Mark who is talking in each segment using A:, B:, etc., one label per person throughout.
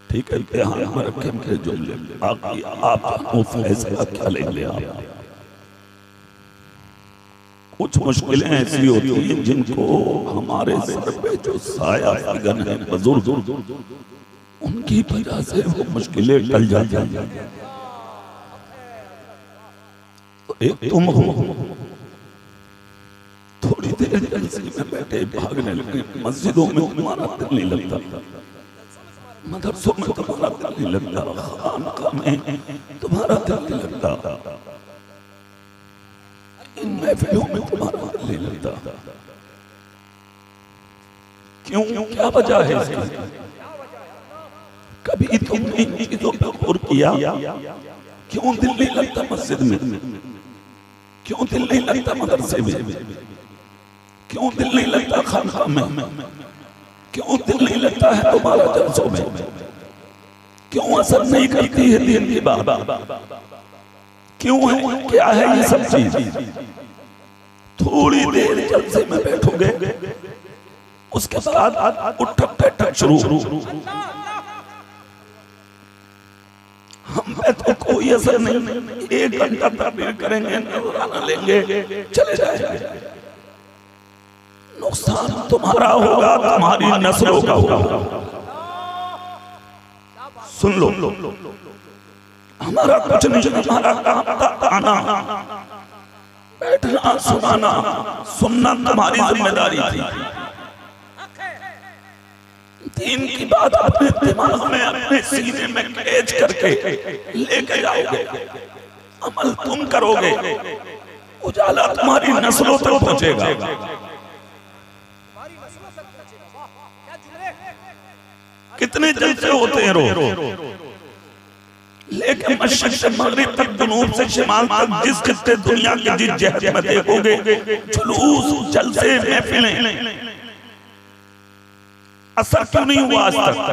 A: ठीक है, ध्यान में रखें मेरे जुमले। आप फैसला क्या लेंगे? आप कुछ मुश्किलें ऐसी होती हैं जिनको हमारे सर पे जो साया फिगन है बुजुर्ग, उनकी वजह से वो मुश्किलें टल जाती हैं। तो एक तुम हो, थोड़ी देर जलसे में बैठे भागने लगे, मस्जिदों में तुम्हारा दिल नहीं लगता, मदरसों में तुम्हारा दिल नहीं लगता, खानका में तुम्हारा दिल नहीं लगता, इन महफिलों में तुम्हारा दिल नहीं लगता। क्यों? क्या वजह है इसकी? कभी तुमने इन चीजों पर गौर किया? क्यों दिल नहीं लगता मस्जिद में? क्यों दिल नहीं लगता मदरसे में? क्यों दिल नहीं लगता खानका में? क्यों दिल नहीं लगता है तुम्हारा जलसों में? क्यों असर नहीं करती है दीन की बात? क्यों है? क्या है ये सब चीज? थोड़ी देर जलसे में बैठोगे, उसके बाद उठक बैठक शुरू। हम पे तो कोई असर नहीं, 1 घंटा तकबीर करेंगे, नजराना लेंगे, चले जाएंगे। नुकसान तुम्हारा होगा, तुम्हारी नस्लों का होगा। सुन लो, हमारा कुछ नहीं, हमारा काम था आना, बैठना, सुनाना, सुनना तुम्हारी जिम्मेदारी थी। दीन की बात अपने दिमाग में, अपने सीने में कैच करके लेके जाओगे, अमल तुम करोगे, उजाला तुम्हारी नस्लों तक पहुंचेगा। कितने जलसे होते हैं रोज, लेकिन मशरिक से मगरिब तक, जुनूब से शिमाल तक, जिस खित्ते दुनिया के जिस जहर में देखोगे, जुलूस, जलसे, महफिलें, असर क्यों नहीं हुआ आज तक?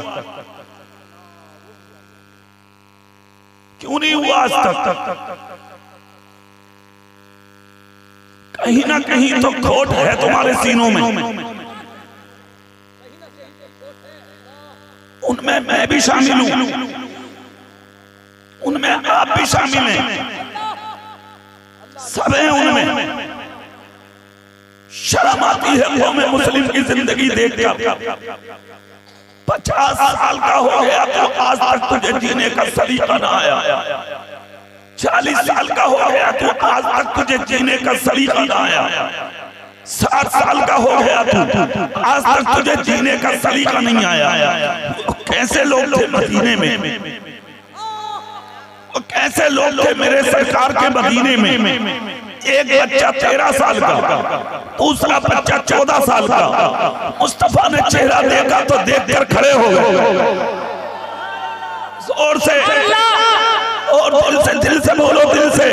A: क्यों नहीं हुआ आज तक? कहीं ना कहीं तो खोट है तुम्हारे सीनों में। उनमें मैं भी शामिल हूं, उनमें आप भी शामिल हैं, सब हैं उनमें। शर्म आती है कौम मुस्लिम की जिंदगी देखकर। 50 साल का हो गया तो आज तक तुझे जीने का सलीका ना आया। 40 साल का हो गया तो आज तक तुझे जीने का सलीका ना आया। 60 साल का हो गया तो आज तक तुझे जीने का सलीका नहीं आया। कैसे लोग थे मदीने में, कैसे लोग थे मेरे सरकार के मदीने में। एक बच्चा 13 साल का, दूसरा बच्चा 14 साल का। मुस्तफा ने चेहरा देखा तो देखकर खड़े हो गए। जोर से और दिल से बोलो, दिल से।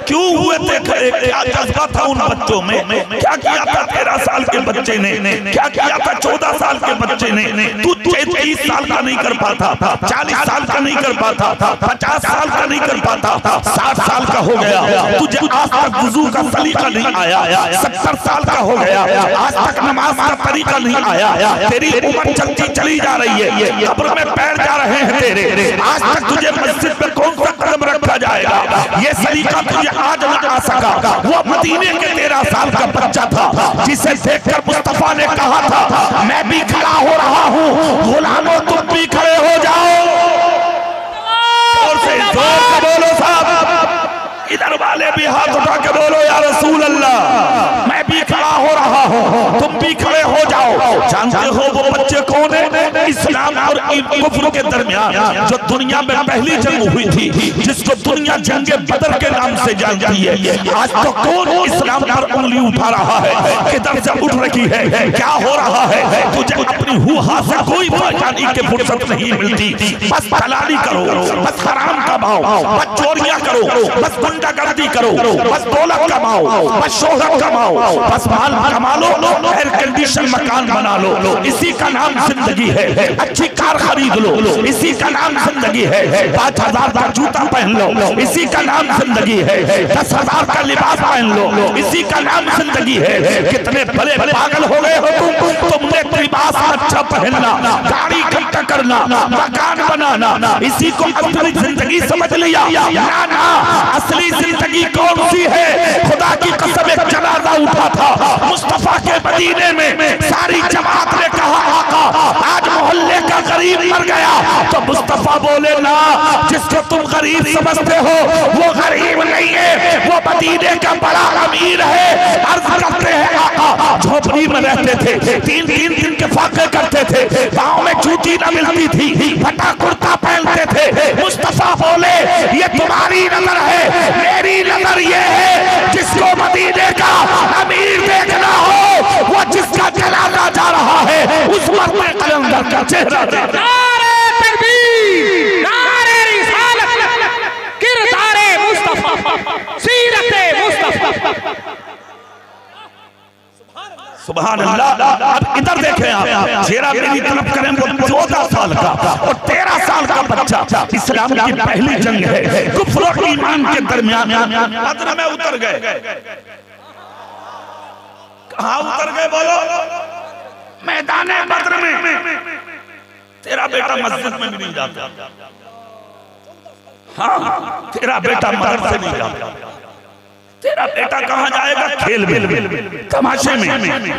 A: क्यों हुए थे खड़े? क्या जज्बा था उन बच्चों में? क्या किया था 13 साल के बच्चे ने? क्या किया था 14 साल के बच्चे ने? तू 30 साल का नहीं कर पाता, 40 साल का नहीं कर पाता, 50 साल का नहीं कर पाता, 60 साल का हो गया, तुझे आज तक वुजू का सलीका नहीं आया। 70 साल का हो गया, आज तक नमाज का तरीका नहीं आया। तेरी उम्र चलती चली जा रही है, कब्र में पैर जा रहे हैं तेरे। आज तक तुझे मस्जिद में कौन सा कदम रखा जाएगा? ये सलीका तुझे आज न आ सका। वो मदीने के 13 साल का बच्चा था जिसे देखकर मुस्तफा ने कहा था, मैं भी खड़ा हो रहा हूँ, गुलामों तुम भी खड़े हो जाओ। और से जोर से बोलो साहब, इधर वाले भी हाथ उठा के बोलो या रसूल अल्लाह, मैं भी खड़ा हो रहा हूँ, तुम भी खड़े हो जाओ। जानते हो वो बच्चे कौन है? इस्लाम और कुफ्र के दरमियान जो दुनिया में पहली जंग हुई थी, जिसको दुनिया जंगे बदर के नाम से जानती है। आज तो कौन इस्लाम पर उंगली उठा रहा है? किधर से उठ रही है? क्या हो रहा है? तुझे अपनी हुआ से कोई पहचानी की फुर्सत नहीं मिलती। बस दलाली करो, बस हराम कमाओ, बस चोरियां करो, बस गुंडागर्दी करो, बस दौलत कमाओ, बस शोहरत कमाओ, बस माल कमा लो, एयर कंडीशन मकान बना लो, इसी का नाम जिंदगी है। अच्छी कार खरीद लो, इसी का नाम जिंदगी है। 5000 का जूता पहन लो, इसी का नाम जिंदगी है। 10,000 का लिबास पहन लो, इसी का नाम जिंदगी है। कितने बड़े पागल हो गए हो तुमने लिबास अच्छा पहनना, गाड़ी इकट्ठा कर करना, मकान बनाना, इसी को असली जिंदगी समझ लिया। ना ना, असली जिंदगी कौन सी है? खुदा की कसम, एक जनाजा उठा था मुस्तफा के मदीने में, सारी जमात ने कहा आका आज मोहल्ले का गरीब मर गया, तो मुस्तफा बोले ना, जिसको तुम गरीब समझते हो वो गरीब नहीं है, वो मदीने का बड़ा अमीर है। अर्ज करते हैं आका झोपड़ी में रहते थे, तीन दिन के फाके करते थे, गाँव में जूती न मिलती थी, फटा कुर्ता पहनते थे। मुस्तफा बोले ये तुम्हारी नजर है, मेरी नजर ये है जिसको मदीने का अमीर देखना हो, वो जिसका जनाजा जा रहा है उस मर्द कलंदर का चेहरा देखना। सुभान अल्लाह। अब इधर देखें आप, चेहरा मेरी तरफ करें, वो 14 साल का और 13 साल का बच्चा, इस्लाम की पहली जंग है, कुफ्र और ईमान के दरमियान बद्र में उतर गए। कहाँ उतर गए बोलो? मैदान बद्र में। तेरा बेटा मस्जिद में भी नहीं जाता, हाँ तेरा बेटा मदरसे नहीं जाता, तेरा बेटा कहाँ जाएगा? खेल में, तमाशे में,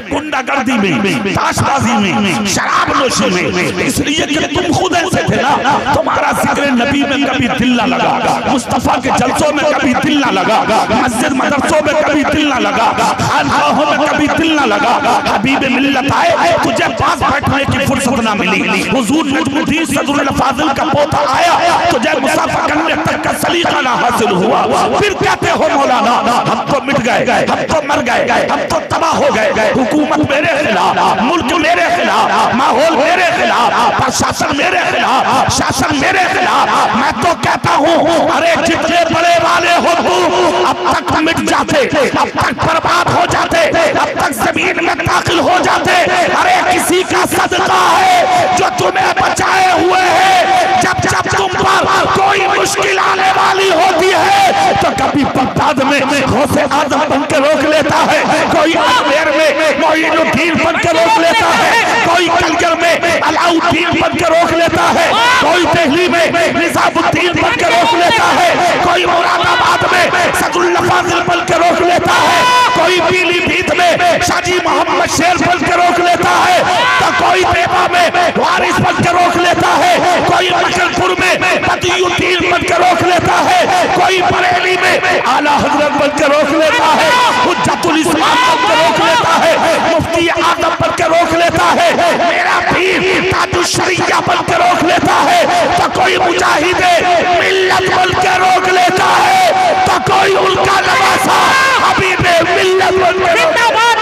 A: गुंडागर्दी में, ताशबाजी में, शराब नोशी में। इसलिए कि तुम खुद ऐसे थे ना, तुम्हारा जिक्र नबी में कभी दिल ना लगा, मुस्तफा के जलसों में कभी दिल ना लगा, मस्जिद मदरसों में कभी दिल ना लगा, खानकाहों में कभी दिल ना लगा। हबीब मिल्लत आए, तुझे पास बैठने की फुर्सत ना मिली। हुजूर नजमुद्दीन सदरुल फाजिल का पोता आया, तुझे मुसाफा करने तक का सलीका ना हासिल हुआ। फिर कहते हो मौलाना हम तो मिट गए, हम तो मर गए, हम तो तबाह हो गए, हुकूमत मेरे खिलाफ, मुल्क मेरे खिलाफ, माहौल मेरे खिलाफ, प्रशासन मेरे खिलाफ, शासन मेरे खिलाफ। मैं तो कहता हूँ अरे जितने बड़े वाले हो तुम अब तक मिट जाते, अब तक बर्बाद हो जाते, अब तक जमीन में दाखिल हो जाते। अरे किसी का सदका है जो तुम्हें बचाए हुए है। जब जब तुम पर कोई मुश्किल आने वाली होती है तो कभी बगदाद में गौसे आजम बन के रोक लेता है, कोई अजमेर में मोइनुद्दीन बन के रोक लेता है, कोई कलगर में अलाउद्दीन बन के रोक लेता है, कोई दिल्ली में निजामुद्दीन बन के रोक लेता है, कोई मुरादाबाद में सदरुल फाजिल बन के रोक लेता है, कोई पीलीभीत में शाजी मोहम्मद शेर बन के रोक लेता है, तो कोई देवा में वारिस बन के रोक लेता है, कोई मकरपुर में बदियुद्दीन बन के रोक लेता है, कोई बरेली में आला हजरत बन के रोक लेता है, हुज्जतुल इस्लाम बन के रोक लेता है, मुफ्ती आजम बन के रोक लेता है, मेरा पीर ताजुल शरिया बन के रोक लेता है, तो कोई मुजाहिदे मिल्लत बन के रोक लेता है, तो कोई उनका नवासा हबीबे मिल्लत बन के रोक लेता है।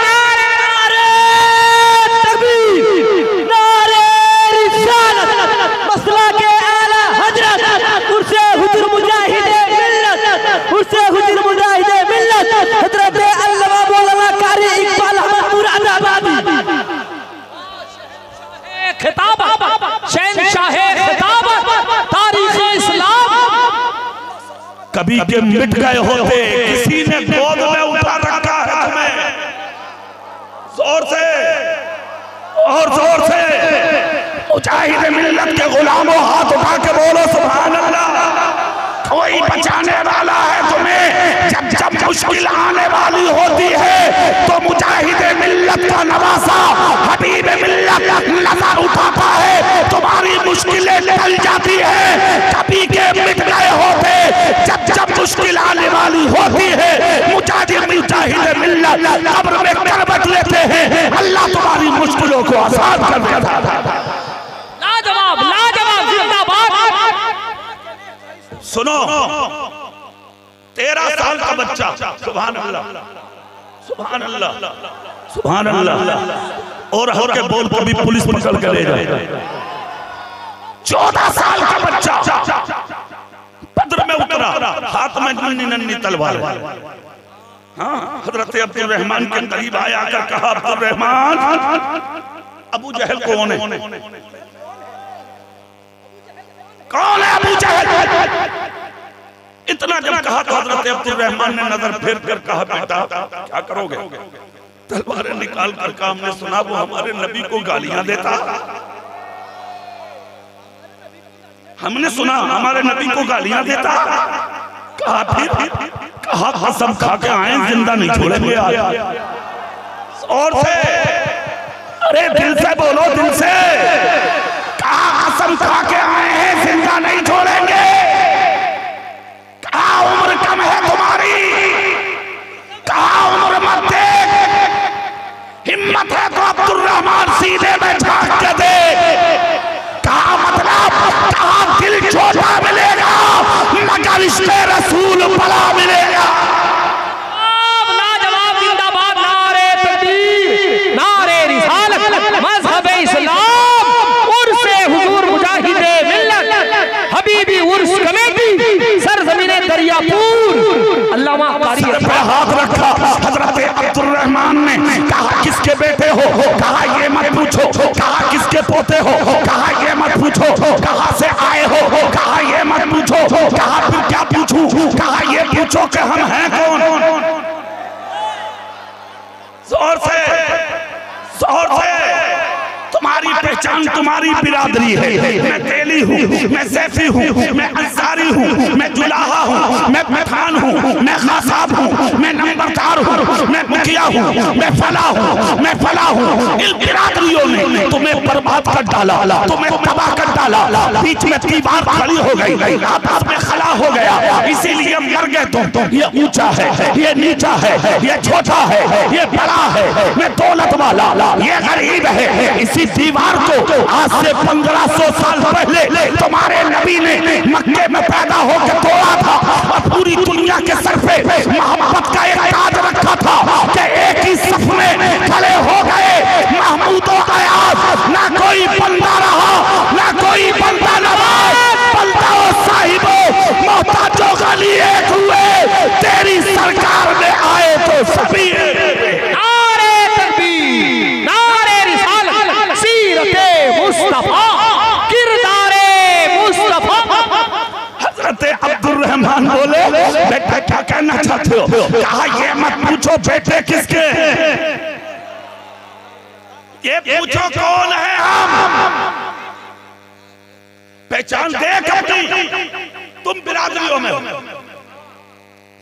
A: कभी के मिट गए होते, किसी ने गोद में उठा रखा है तुम्हें। जोर से और जोर से मुजाहिद मिल्लत के गुलामों हाथ उठा के बोलो सुभान अल्लाह। कोई बचाने वाला है तुम्हें। जब जब मुश्किल आने वाली होती है तो मुजाहिद मिल्लत का नवासा हबीब मिल्लत नजर उठाता है, तुम्हारी मुश्किलें टल जाती है। कभी के मिट गए होते, जब जब मुश्किल आने वाली होती है मुजाहिद मिल्लत कब्र में करवट लेते हैं, अल्लाह तुम्हारी मुश्किलों को आसान कर देता है।
B: लाजवाब लाजवाब जिंदाबाद।
A: सुनो 13 साल का बच्चा, सुभान अल्लाह सुभान अल्लाह सुभान अल्लाह, और हल्के बोल कभी पुलिस पकड़ के ले जाए। 14 साल का बच्चा बद्र में उतरा, हाथ में नन्ही नन्ही तलवार। हाँ, हजरत अब्दुल रहमान के करीब आया कर कहा, अब्दुल रहमान अबू जहल कौन है? कौन है अबू जहल? इतना जब कहा तो हजरत अब्दुल रहमान ने नजर फेर कर कहा, बेटा क्या करोगे? तलवारें निकाल कर कहा, हमने सुना वो हमारे नबी को गालियां देता। हमने सुना हमारे नबी को गालियां देता, कहा फिर कहा कसम खा के आए जिंदा नहीं छोड़ेंगे आज। और से अरे दिल से बोलो, दिल से, कहा कसम खा के आए हैं जिंदा नहीं छोड़ेंगे। कहा उम्र कम है तुम्हारी, कहा उम्र मत देख, हिम्मत है तो अब्दुर्रहमान सीधे में झांक के दे। कहा मतलब, कहा दिल छोटा मिलेगा मगर इश्क़ रसूल बड़ा मिलेगा।
B: लाजवाब, जिंदाबाद, नारे तकबीर, नारे रिसालत, मज़हब इस्लाम, उर्से हुजूर मुजाहिदे मिल्लत, हबीबी उर्स कमेटी, सरज़मीने दरियापुर। अल्लामा कारी
A: सर पे हाथ रखा हजरत अब्दुर्रहमान ने, कहा किसके बेटे हो, कहा ये मत पूछो, कहा किसके पोते हो, कहा ये मत पूछो, कहां से आए हो, कहा ये मत पूछो, कहा फिर क्या पूछूं, कहा ये पूछो कि हम हैं कौन। जोर से, जोर से, तुम्हारी पहचान तुम्हारी बिरादरी है। मैं तेली हूँ, मैं सैफी हूँ, मैं अंसारी हूँ, मैं जुलाहा हूँ, मैं पठान हूँ, मैं खासाब हूँ, मैं नंबरदार हूँ, मैं मुखिया हूँ, मैं फला हूँ, मैं फला हूँ। इन बिरादरियों ने तुम्हें बर्बाद कर डाला, तुम्हें तबाह कर डाला, बीच में दीवार खड़ी हो गई, आपस में खला हो गया, इसीलिए मर गए तुम। ये ऊंचा है, ये नीचा है, ये छोटा है, ये बड़ा है, मैं दौलत वाला, ये गरीब है। इसी दीवार को आज से 1500 साल पहले तुम्हारे नबी ने मक्के में पैदा होकर तोड़ा था और पूरी दुनिया के सर पे मोहब्बत का एक ताज रखा था कि एक ही सफ में खड़े हो गए महमूद और अयाज। ना कोई बंदा रहा, ना कोई बंदा नवाज, बंदा और साहिबो मोहताजों का लिए हुए, तेरी सरकार में आए तो सभी। अब्दुर्रहमान बोले, बेटा क्या कहना चाहते हो? कहा ये मत पूछो बेटे किसके, ये पूछो कौन है हम, पहचान देख अपनी। तुम बिरादरियों में हो,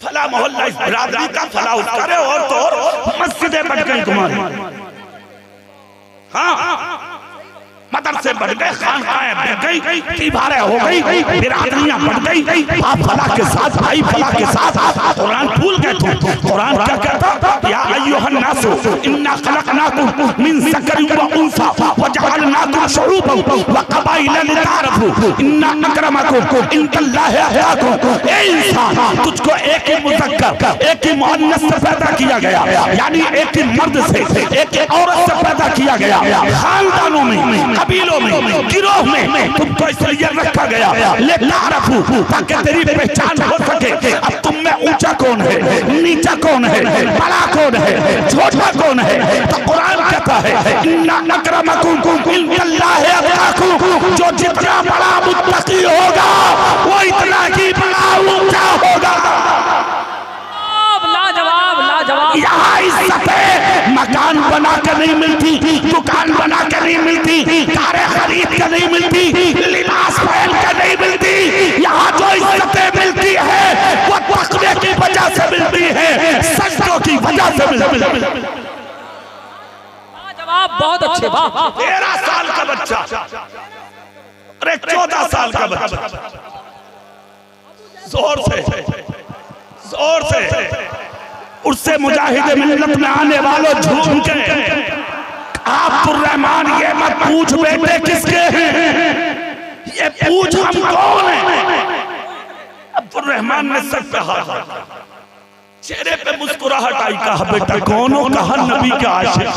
A: फला मोहल्ला इस बिरादरी का, फला उसका, और तो और मस्जिदें बढ़ गई तुम्हारी, हाँ मदरसे बढ़ गए, खानकाहें बढ़ गई, दीवारें हो गई, बिरादरियां बढ़ गई, आप फला के साथ, भाई फला के साथ। कुरान भूल गए तुम। कुरान क्या कहता? या अय्युहन नासु इन्ना खलकनाकुम मिन ज़करिन व उन्सा व जअलनाकुम शुऊबन व क़बाइला लिताअरफू इन्ना अक्रमकुम इंदल्लाहि अत्क़ाकुम। ए इंसान, तुझको एक ही मुज़क्कर, एक ही मुअन्नस से पैदा किया गया, यानी एक ही मर्द से, एक ही औरत से पैदा किया गया। खानदानों में, कबीलों में, गिरोह में तुमको इसलिए रखा गया लिताअरफू, ताकि तेरी पहचान हो सके। अब तुम में ऊंचा कौन है, नीचा कौन है, बड़ा कौन है, छोटा कौन है? तो कुरान कहता है इन्ना अक्रमकुम इंदल्लाहि अत्क़ाकुम, जो जितना बड़ा मुत्तकी होगा वो इतना ही बड़ा ऊंचा होगा। यहाँ इज्जतें मकान बना कर नहीं मिलती, दुकान बना कर नहीं मिलती, कारें खरीद कर नहीं मिलती, लिबास पहन कर नहीं मिलती। यहाँ जो इज्जतें मिलती है वो तक़वे की वजह से मिलती है, सजदों की वजह से मिलती है।
B: जवाब बहुत अच्छे।
A: 13 साल का बच्चा, अरे 14 साल का बच्चा, जोर से, जोर से, उससे मुजाहिद मिल्लत में आने वालों झूम के, अब्दुर्रहमान ये मत पूछ बेटे किसके हैं, ये पूछ हम कौन हैं। अब्दुर्रहमान ने सर पे हाथ रखा, चेहरे पे मुस्कुराहट आई, कहा बेटा कौन हो? कहा नबी के आशिक।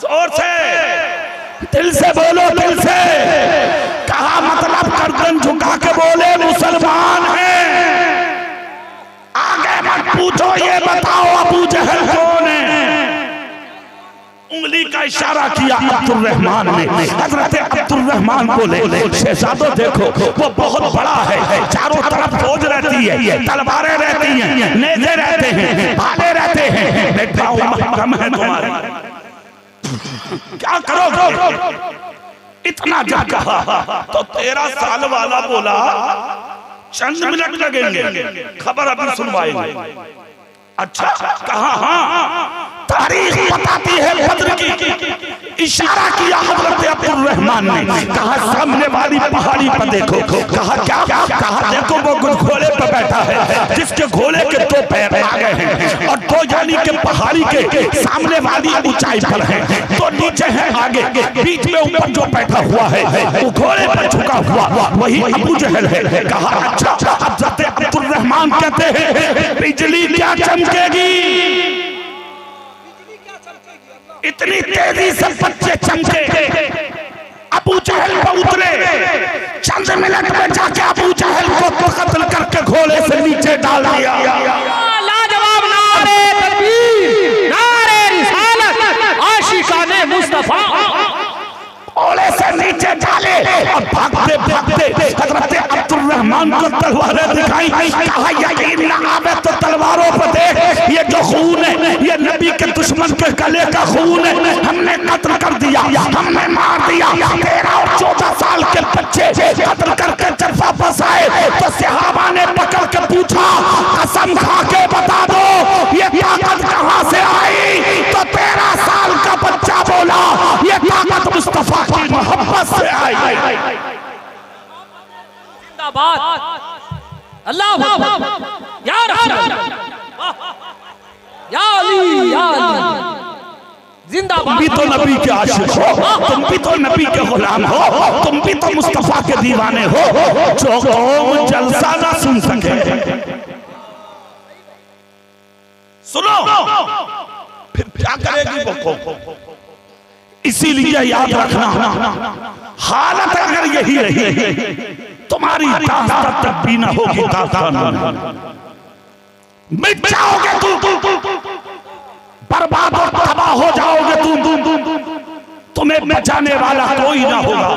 A: जोर से, दिल से बोलो, दिल से। कहा मतलब गर्दन झुका के बोले मुसलमान हैं। आगे मत पूछो, ये बताओ अबू जहल कौन है। उंगली का इशारा किया अब्दुर्रहमान ने। हजरत अब्दुर्रहमान बोले, शहजादो देखो वो बहुत बड़ा है, चारों तरफ फौज रहती है, तलवारें रहती हैं, नेज़े रहते हैं, भाले रहते हैं, बेटा उम्र कम है तुम्हारी, क्या करोगे? इतना जब कहा तो 13 साल वाला बोला चंद मिनट लगेंगे, खबर अभी सुनवाएंगे। अच्छा कहा हाँ, तारीख बताती है बद्र की। इशारा किया हजरत अब्दुल रहमान ने, कहा सामने वाली पहाड़ी पर देखो। कहा क्या? कहा देखो वो घोड़े पर बैठा है जिसके घोड़े के 2 पैर आ गए हैं और 2 यानी के पहाड़ी के सामने वाली ऊंचाई पर है, तो नीचे है आगे, बीच में ऊपर जो बैठा हुआ है वो घोड़े पर झुका हुआ वही अबू जहल है। कहा अच्छा, हजरत अब्दुल रहमान कहते हैं बिजली क्या चमकेगी, इतनी तेजी से बच्चे चमके। अबू जहल पर उतरे, चंद मिनट में जाके अबू जहल को कत्ल करके घोड़े से नीचे डाल दिया।
B: लाजवाब नारे तकबीर, नारे रिसालत, आशिकाने मुस्तफा।
A: घोड़े से नीचे डाले और भागते भागते हजरत अब्दुल रहमान को तलवारें दिखाई। कहा यकीन न आवे तो तलवारों पर देख, ये जो खून है ये नबी के दुश्मन के गले का खून है, हमने कत्ल कर दिया, हमने मार दिया। 13 और 14 साल के बच्चे कत्ल करके जब वापस आए तो सहाबा ने पकड़ के पूछा कसम खा के बता दो ये ताकत कहां से आई? तो 13 साल का बच्चा बोला ये ताकत मुस्तफा की मोहब्बत से आई।
B: जिंदाबाद अल्लाह या रसूल या अली या अली। जिंदाबाद।
A: तुम भी तो नबी के आशिक हो, तुम भी तो नबी के गुलाम हो, तुम भी तो मुस्तफा के दीवाने हो। जो कौम जलसा ना सुन सके, सुनो फिर क्या करेगी वो कौम। इसीलिए याद रखना हालत अगर यही रही तुम्हारी ताकत तक भी ना होगी, मिट जाओगे तुम, बर्बाद और तबाह हो जाओगे तुम, तुम्हें बचाने वाला कोई ना होगा।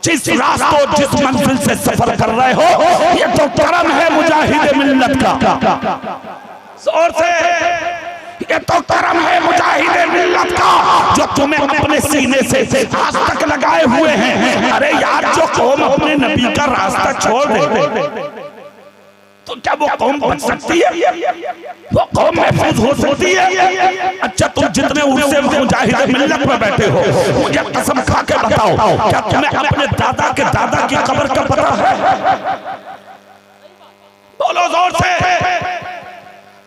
A: जिस रास्तों जिस मंजिल से सफर कर रहे हो ये तो करम है मुजाहिद मिल्लत का, जोर से ये तो करम है मुजाहिद मिल्लत का जो तुम्हें अपने सीने से आज तक लगाए हुए हैं। अरे यार जो कौम अपने नबी का रास्ता छोड़ दे तो क्या वो कौम बच सकती है? वो कौम महफूज हो सकती है? अच्छा तुम जितने उर्से मुजाहिद मिल्लत में बैठे हो मुझे कसम खा के बताओ क्या तुम्हें अपने दादा के दादा की कब्र का पता है? बोलो जोर से।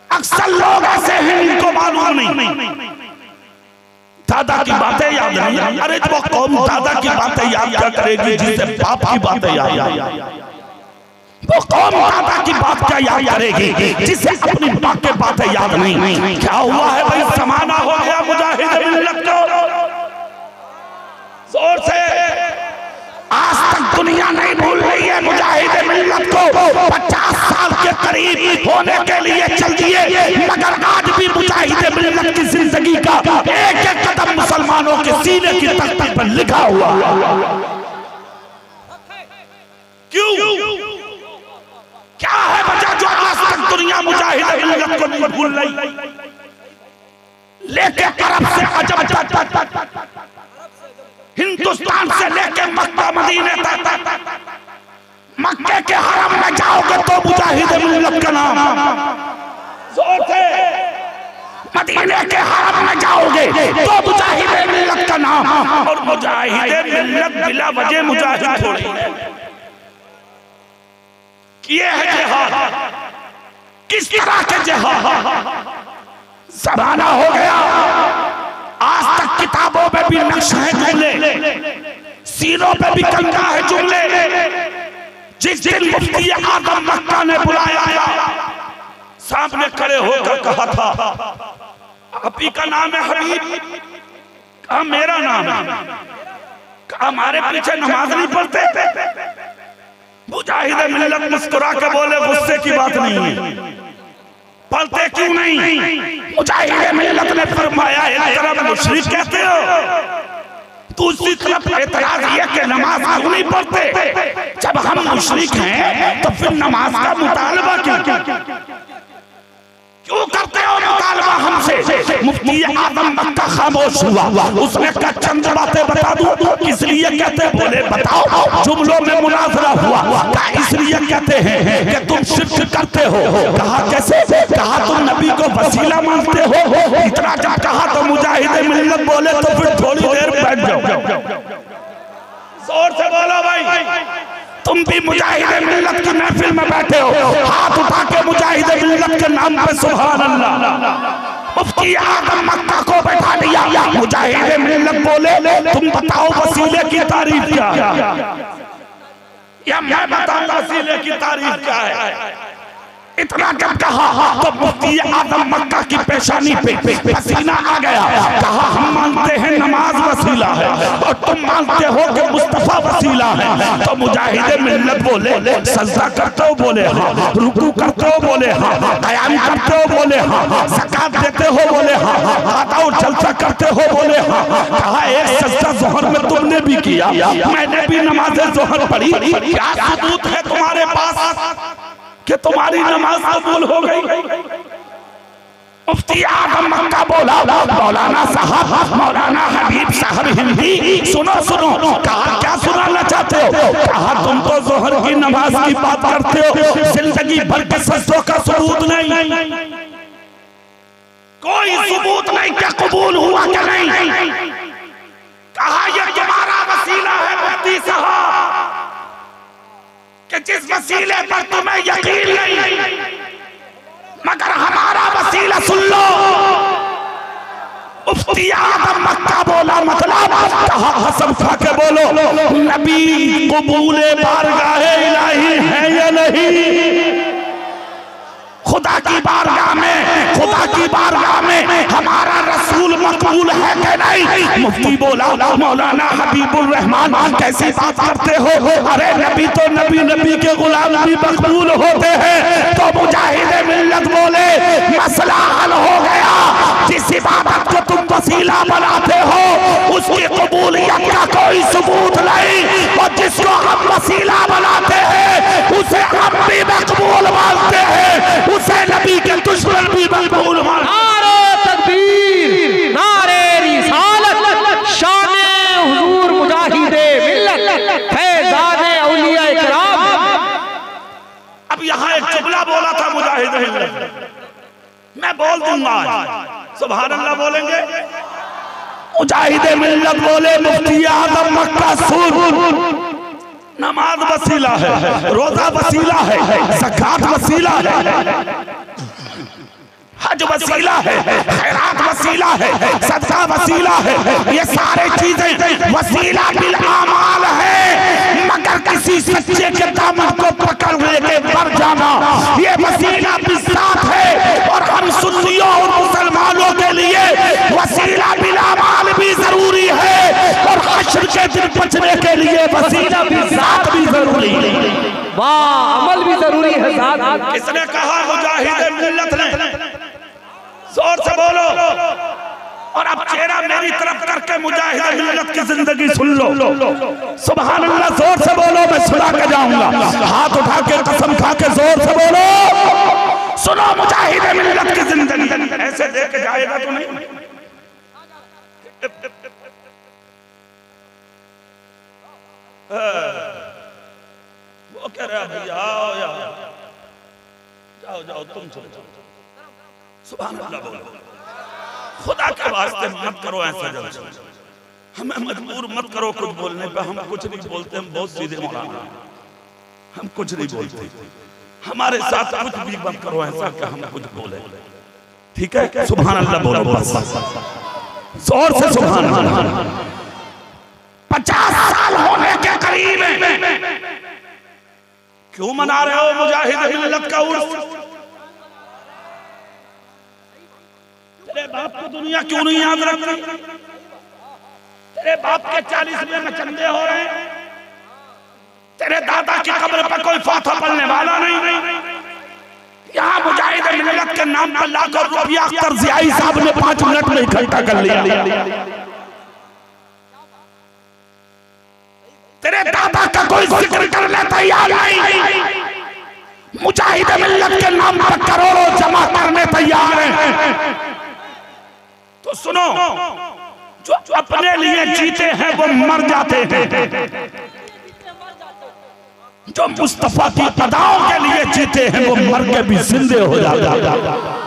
A: अक्सर लोग ऐसे हैं इनको मालूम नहीं, दादा की बातें याद नहीं। अरे वो कौम दादा की बातें याद क्या करेगी जिसे बाप की बातें याद? वो कौम दादा की बात क्या याद करेगी जिसे अपनी माँ के बातें याद नहीं? क्या हुआ है भाई, जमाना हो गया मुजाहिद मिल्लत को। जोर से। आज तक दुनिया नहीं भूल रही है मुजाहिद मिल्लत को। 50 साल के करीब होने के लिए चल दिए, मगर आज भी मुजाहिद मिल्लत की जिंदगी का एक एक कदम मुसलमानों के सीने की तख्ती पर लिखा हुआ। क्यों? क्या है वजह जो आज तक दुनिया मुजाहिद मिल्लत को नहीं भूल रही? लेके अरब से अजम तक, हिंदुस्तान से लेके मक्का मदीने तक, मक्के के हरम में जाओगे तो मुजाहिद मिल्लत का नाम, जोर से। मदीने के हरम में जाओगे तो मुजाहिद मिल्लत का नाम। और मुजाहिद मिल्लत बिला वजह मुजाहिद थोड़ी है, किए है जिहाद। किस तरह के जिहाद? जमाना हो गया आज तक किताबों में भी नक्श है जुमले, सीनों पे भी कंधा है जुमले। जिस दिन मुफ्ती आजम मक्का ने बुलाया सामने खड़े होकर कहा था आप ही का नाम है हबीब? कहा मेरा नाम है। कहा हमारे पीछे नमाज नहीं पढ़ते? मुजाहिद मिल्लत मुस्कुरा के बोले गुस्से की बात नहीं है, पढ़ते क्यों नहीं? मुजाहिद मिल्लत ने फरमाया एक तरफ मुशरिक कहते हो, दूसरी तरफ एतराज ये कि नमाज क्यों नहीं पढ़ते? जब हम मुशरिक हैं तो फिर नमाज का मुतालबा क्यों? क्यों करते हो मुतालबा हमसे? मुफ्ती आजम मक्का खामोश हुआ। उसने कहा चंद बातें बता दूं। इसलिए कहते बोले बताओ। जुमलों में मुनाजरा हुआ। कहा इसलिए कहते हैं कि तुम शिर्क करते हो। कहा कैसे? कहा तुम नबी को वसीला मानते हो। इतना जब कहा तो मुजाहिद मिल्लत बोले तो फिर थोड़ी देर बैठ जाओ। जोर से बोलो भाई। तुम भी मुजाहिद मिल्लत की महफिल में बैठे हो, हाथ उठा के मुजाहिद मिल्लत के नाम पे सुभान अल्लाह। मुफ्ती आजम मक्का को बैठा दिया। मुजाहिद मिल्लत बोले तुम बताओ वसीले की तारीफ क्या है? या मैं बताऊंगा वसीले की तारीफ क्या है? इतना जब कहा तो मुफ्ती आजम मक्का की पेशानी पे पसीना आ गया। कहा हम मानते हैं नमाज वसीला है और तुम मानते हो कि मुस्तफा वसीला है। तो मुजाहिद मिल्लत बोले सजदा करते हो? बोले हाँ। रुकू करते हो? बोले हाँ। क़याम करते हो? बोले हाँ। ज़कात देते हो? बोले हाँ। खाता और जलसा करते हो? बोले हाँ। कहा एक सजदा ज़ोहर में तुमने भी किया, मैंने भी नमाज ज़ोहर पढ़ी। क्या सबूत है तुम्हारे पास कि तुम्हारी नमाज कबूल हो गई? मुफ्ती आजम मक्का बोला मौलाना साहब, मौलाना हबीब साहब हिंदी सुनो सुनो। कहा क्या सुनाना चाहते हो? कहा तुम तो जोहर की नमाज की बात करते हो, जिंदगी भर के सजदों का सबूत नहीं, कोई सबूत नहीं क्या कबूल हुआ क्या नहीं? कहा यह तुम्हारा वसीला है मुफ्ती साहब कि जिस वसीले पर तुम्हें यकीन नहीं, मगर हमारा वसीला सुन लो। मुफ्ती आजम मक्का बोला मतलब कहा हसन खा के बोलो नबी कबूले बारगाहे इलाही है या नहीं? खुदा की बारगाह में, खुदा की बारगाह में हमारा रसूल मकबूल है कि नहीं? मुफ्ती बोला मौलाना हबीबुर रहमान कैसी बात करते हो? अरे नबी तो नबी के गुलाम भी मकबूल होते हैं। तो मुजाहिद मिल्लत बोले मसला हल हो गया। जिस इबादत को तुम वसीला बनाते हो उसकी कबूलियत का कोई सबूत नहीं, और जिसको हम वसीला बनाते हैं उसे हम भी मकबूल मानते हैं, उसे नबी के दुश्मन भी मकबूल मानते हैं।
B: नारे तकबीर, नारे रिसालत, शाने हुजूर मुजाहिदे मिल्लत, फैज़ाने औलिया इकराम।
A: अब यहाँ एक जुमला बोला था मुजाहिद मिल्लत, मैं बोल दूंगा सुभान अल्लाह बोलेंगे। मुजाहिद मिल्लत बोले मुफ्ती आजम मक्का सुन, नमाज वसीला है, रोजा वसीला है, ज़कात वसीला है, हज वसीला है, खैरात वसीला है, सदका वसीला है, ये सारे चीजें वसीला बिल आमाल है। मगर किसी सच्चे के दामन को पकड़ लेके मर जाना ये वसीला बिज़ात है। और हम सुन्नियों और मुसलमानों के लिए वसीला बिल आमाल भी जरूरी है, और हश्र के दिन बचने के लिए वसीला बिज़ात भी जरूरी है।
B: वाह, अमल भी जरूरी है साथ।
A: किसने कहा? मुजाहिद मिल्लत ने। जोर से बोलो। और अब चेहरा मेरी तरफ करके मुजाहिद मिल्लत की जिंदगी सुन लो। सुभान अल्लाह, जोर से बोलो, मैं सुना के जाऊंगा। हाथ उठा के कसम खा के जोर से बोलो, सुनो मुजाहिद मिल्लत की जिंदगी। ऐसे देख के जाएगा तो नहीं। वो कह रहा भैया आओ जाओ जाओ तुम चलो जाओ। सुभान अल्लाह बोलो। खुदा के वास्ते मत करो ऐसा जल्दी, हमें मजबूर मत करो कुछ बोलने पे। हम कुछ नहीं बोलते, हम बहुत सीधे मौलाना, हम कुछ नहीं बोलते। हमारे साथ कुछ भी मत करो ऐसा कि हम कुछ बोले, ठीक है? सुभान अल्लाह बोलो बस, जोर से सुभान अल्लाह। 50 साल होने के करीब है, क्यों मना रहे हो मुजाहिद मिल्लत का उर्स? तेरे बाप को दुनिया क्यों नहीं याद रखती? तेरे बाप के 40वें में चंदे हो रहे हैं, तेरे दादा की कब्र पर कोई फातहा पढ़ने वाला नहीं। यहाँ मुजाहिद मिल्लत के नाम पर लाखों रुपया अख्तर ज़ियाई साहब ने 5 मिनट में इकट्ठा कर लिया। तेरे दादा का कोई जिक्र करने तैयार नहीं। मुजाहिद मिल्लत के नाम पर करोड़ों जमा करने तैयार हैं। तो सुनो, जो अपने लिए जीते हैं वो मर जाते हैं, जो मुस्तफा की अदाओं के लिए जीते हैं वो मर के भी जिंदे हो जाते हैं।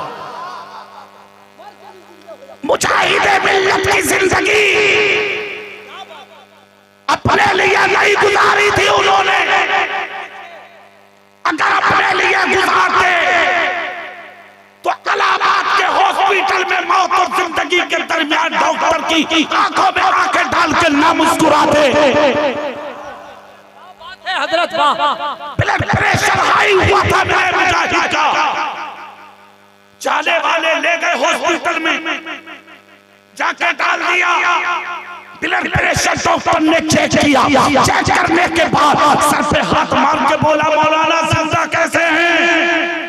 A: मुजाहिद मिल्लत की जिंदगी अपने लिए नहीं गुजारी थी उन्होंने। अगर अपने लिए गुजारते तो इलाहाबाद के हॉस्पिटल में मौत और जिंदगी के दरमियान डॉक्टर की आंखों में आंखें डाल के ना मुस्कुराते।
B: हजरत
A: ब्लड प्रेशर हाई हुआ था मेरे मुजाहिद का, जाने वाले ले गए हॉस्पिटल में, जाके डाल दिया। ब्लड प्रेशर डॉक्टर ने चेक किया, चेक करने के बाद सर पे हाथ मार के बोला, मौलाना जिंदा कैसे हैं?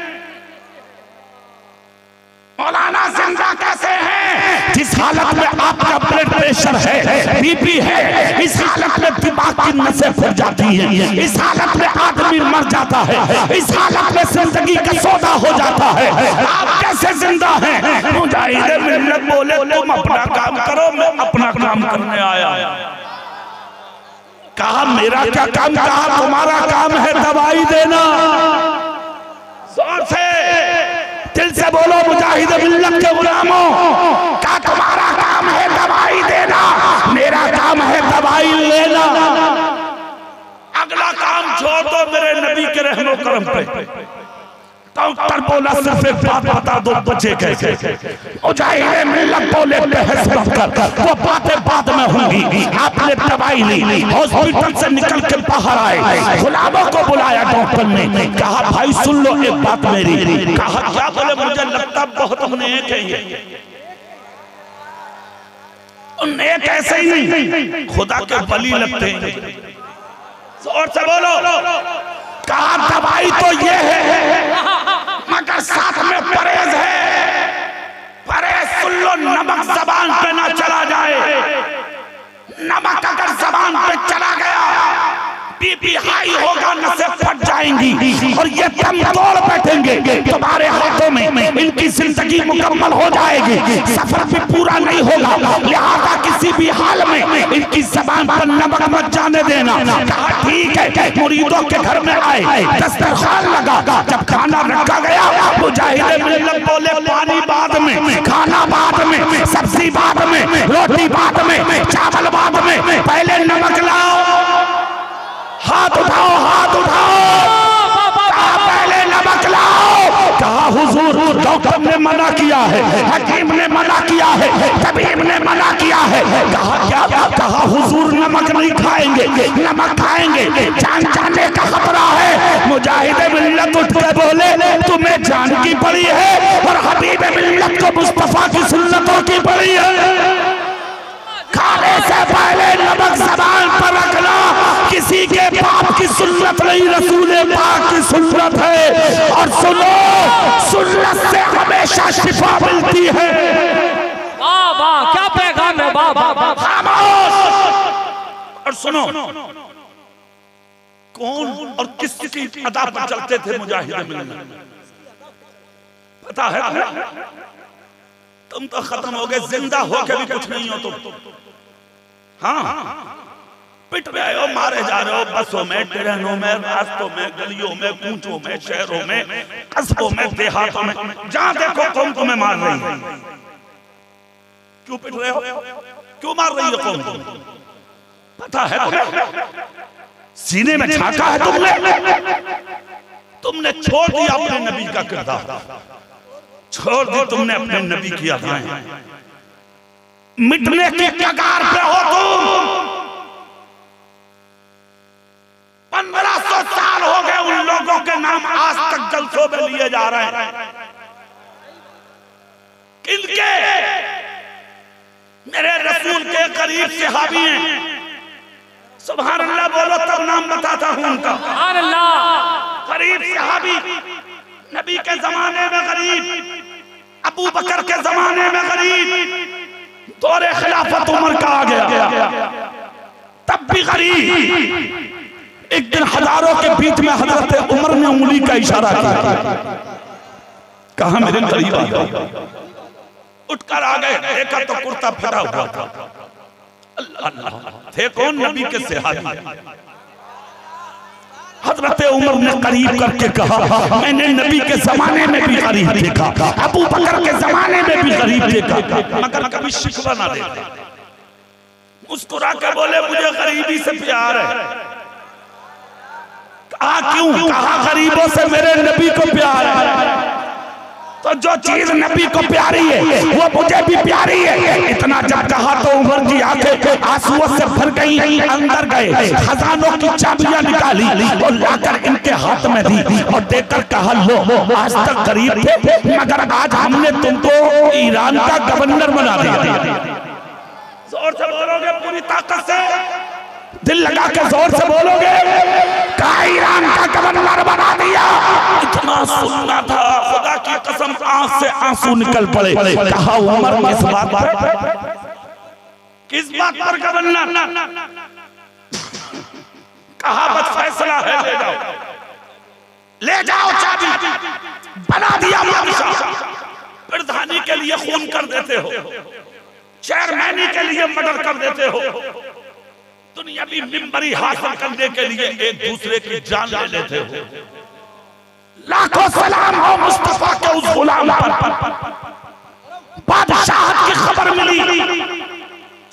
A: मौलाना जिंदा कैसे हैं? जिस हालत में आपका ब्लड प्रेशर है, बीपी है, इस हालत में दिमाग की नसें फट जाती हैं, इस हालत में आदमी मर जाता है, इस हालत में जिंदगी का सौदा हो जाता है, आप कैसे जिंदा हैं? मुजाहिद मिल्लत बोले, तुम अपना काम करो, मैं अपना काम करने आया। कहा मेरा क्या काम? कहा तुम्हारा काम है दवाई देना। जोर से दिल से बोलो, मुजाहिद मिल्लत के गुलामों, क्या तुम्हारा काम है दवाई देना? मेरा काम है दवाई लेना। अगला काम छोड़ दो मेरे नबी के रहमो करम पे। डॉक्टर बोला सिर्फ एक बात बता दो, बचे कैसे? मुजाहिद मिल्लत बोले बहस मत कर, वो बातें बाद में होंगी। आपने दवाई ली, हॉस्पिटल से निकल के बाहर आए, गुलामों को बुलाया डॉक्टर ने, कहा भाई सुन लो एक बात मेरी। कहा क्या? बोले मुझे लगता बहुत नेक है ये। नेक ऐसे ही नहीं, खुदा के वली लगते हैं। जोर से बोलो। कहा दवाई तो ये है मगर साथ में परहेज है। परहेज सुन लो, नमक जबान पे ना चला जाए। नमक अगर जबान पे चला गया बीपी हाई होगा, नसें फट जाएंगी और ये दम तोड़ बैठेंगे तुम्हारे हाथों में। इनकी जिंदगी मुकम्मल हो जाएगी, सफर भी पूरा नहीं होगा। लिहाजा किसी भी हाल में इनकी जबान पर नमक मत जाने देना। कहा ठीक है। मुरीदों के घर में आए, दस्तरखान लगा, जब खाना रखा गया, मुजाहिद मिल्लत बोले पानी बाद में, खाना बाद में, सब्जी बाद में, रोटी बाद में, चावल बाद में, पहले नमक लाओ। हाथ उठाओ, हाथ उठाओ। कहा पहले नमक लाओ। कहा हुजूर डॉक्टर ने मना किया है, हकीम ने मना किया है, तबीब ने मना किया है। कहा क्या? कहा हुजूर नमक नहीं खाएंगे, नमक खाएंगे जान जाने का खतरा है। मुजाहिद मिल्लत उठ के बोले तुम्हें जान की पड़ी है और हबीब मिल्लत को मुस्तफा की सुन्नतों की पड़ी है। खाने से पहले नमक ज़बान पर रखना। किसी के बाप की सुन्नत नहीं, रसूल पाक की सुन्नत है। और सुनो, सुन्नत से हमेशा शिफा मिलती है।
B: वाह वाह, क्या पैगाम है। वाह वाह वाह।
A: और सुनो, कौन और किसकी अदा पर चलते थे मुजाहिद मिल्लत? पता है? तुम तो खत्म हो गए, जिंदा हो के भी कुछ नहीं हो तुम। हाँ, पिट रहे हो, मारे जा रहे हो, बसों में, ट्रेनों में, रास्तों में, गलियों में, कूचों में, शहरों में, कस्बों में, देहातों में, जहां देखो कौम तुम्हें मार रही है। क्यों पिट रहे हो? क्यों मार रही है कौम? पता है तुम्हें? सीने में झांका है तुमने छोड़ दिया अपने नबी का किरदार, छोड़ दी तुमने अपने नबी की अदाएं। मिटने की कगार पे हो तुम। 1500 साल हो गए उन लोगों के नाम आज तक जलसों में लिए जा रहे हैं। किनके? मेरे रसूल के करीब सहाबी हैं। सुभान अल्लाह बोलो तब नाम बताता हूं उनका।
B: सुभान अल्लाह।
A: करीब सहाबी, नबी के जमाने में गरीब, अबू बकर के जमाने में गरीब, दौरे खिलाफत उमर का आ गया तब भी गरीब, एक दिन हजारों के बीच में हजरत उमर ने उंगली का इशारा किया, कहा मेरे करीब आ जाओ। उठकर आ गए, देखा तो कुर्ता फटा हुआ था। अल्लाह, थे कौन? नबी के सहाबी। हजरत उमर ने करीब करके कहा, मैंने नबी के जमाने में भी करीब देखा, अबू बकर के जमाने में भी करीब देखा, मगर कभी शिकवा ना देते। मुस्कुरा के बोले, मुझे गरीबी से प्यार है। क्यों? कहा गरीबों से मेरे नबी को प्यार है। तो जो चीज नबी को प्यारी है वो मुझे भी प्यारी है। इतना जब कहा तो उमर की आंखें आंसुओं से भर गई। अंदर गए, खजानों की चाबियां निकाली और लाकर इनके हाथ में दी और देकर कहा, लो, आज तक गरीब थे मगर आज हमने तुमको ईरान का गवर्नर बना दिया। जोर से बोलोगे, पूरी ताकत से, दिल लगा के जोर से बोलोगे, कहा ईरान का गवर्नर बना दिया। इतना सुनना था, खुदा की कसम आंख से आंसू निकल पड़े। कहा उमर किस बात पर, किस बात पर गवर्नर? कहा बस फैसला है, ले जाओ, ले जाओ चाबी। बना दिया बादशाह। प्रधानी के लिए खून कर देते हो, चेयरमैनी के लिए मर्डर कर देते हो, दुनियावी मिंबरी हासिल करने के लिए एक दूसरे की जान ले लेते हो। लाखों सलाम हो मुस्तफा के उस गुलाम पर। बादशाह की खबर मिली,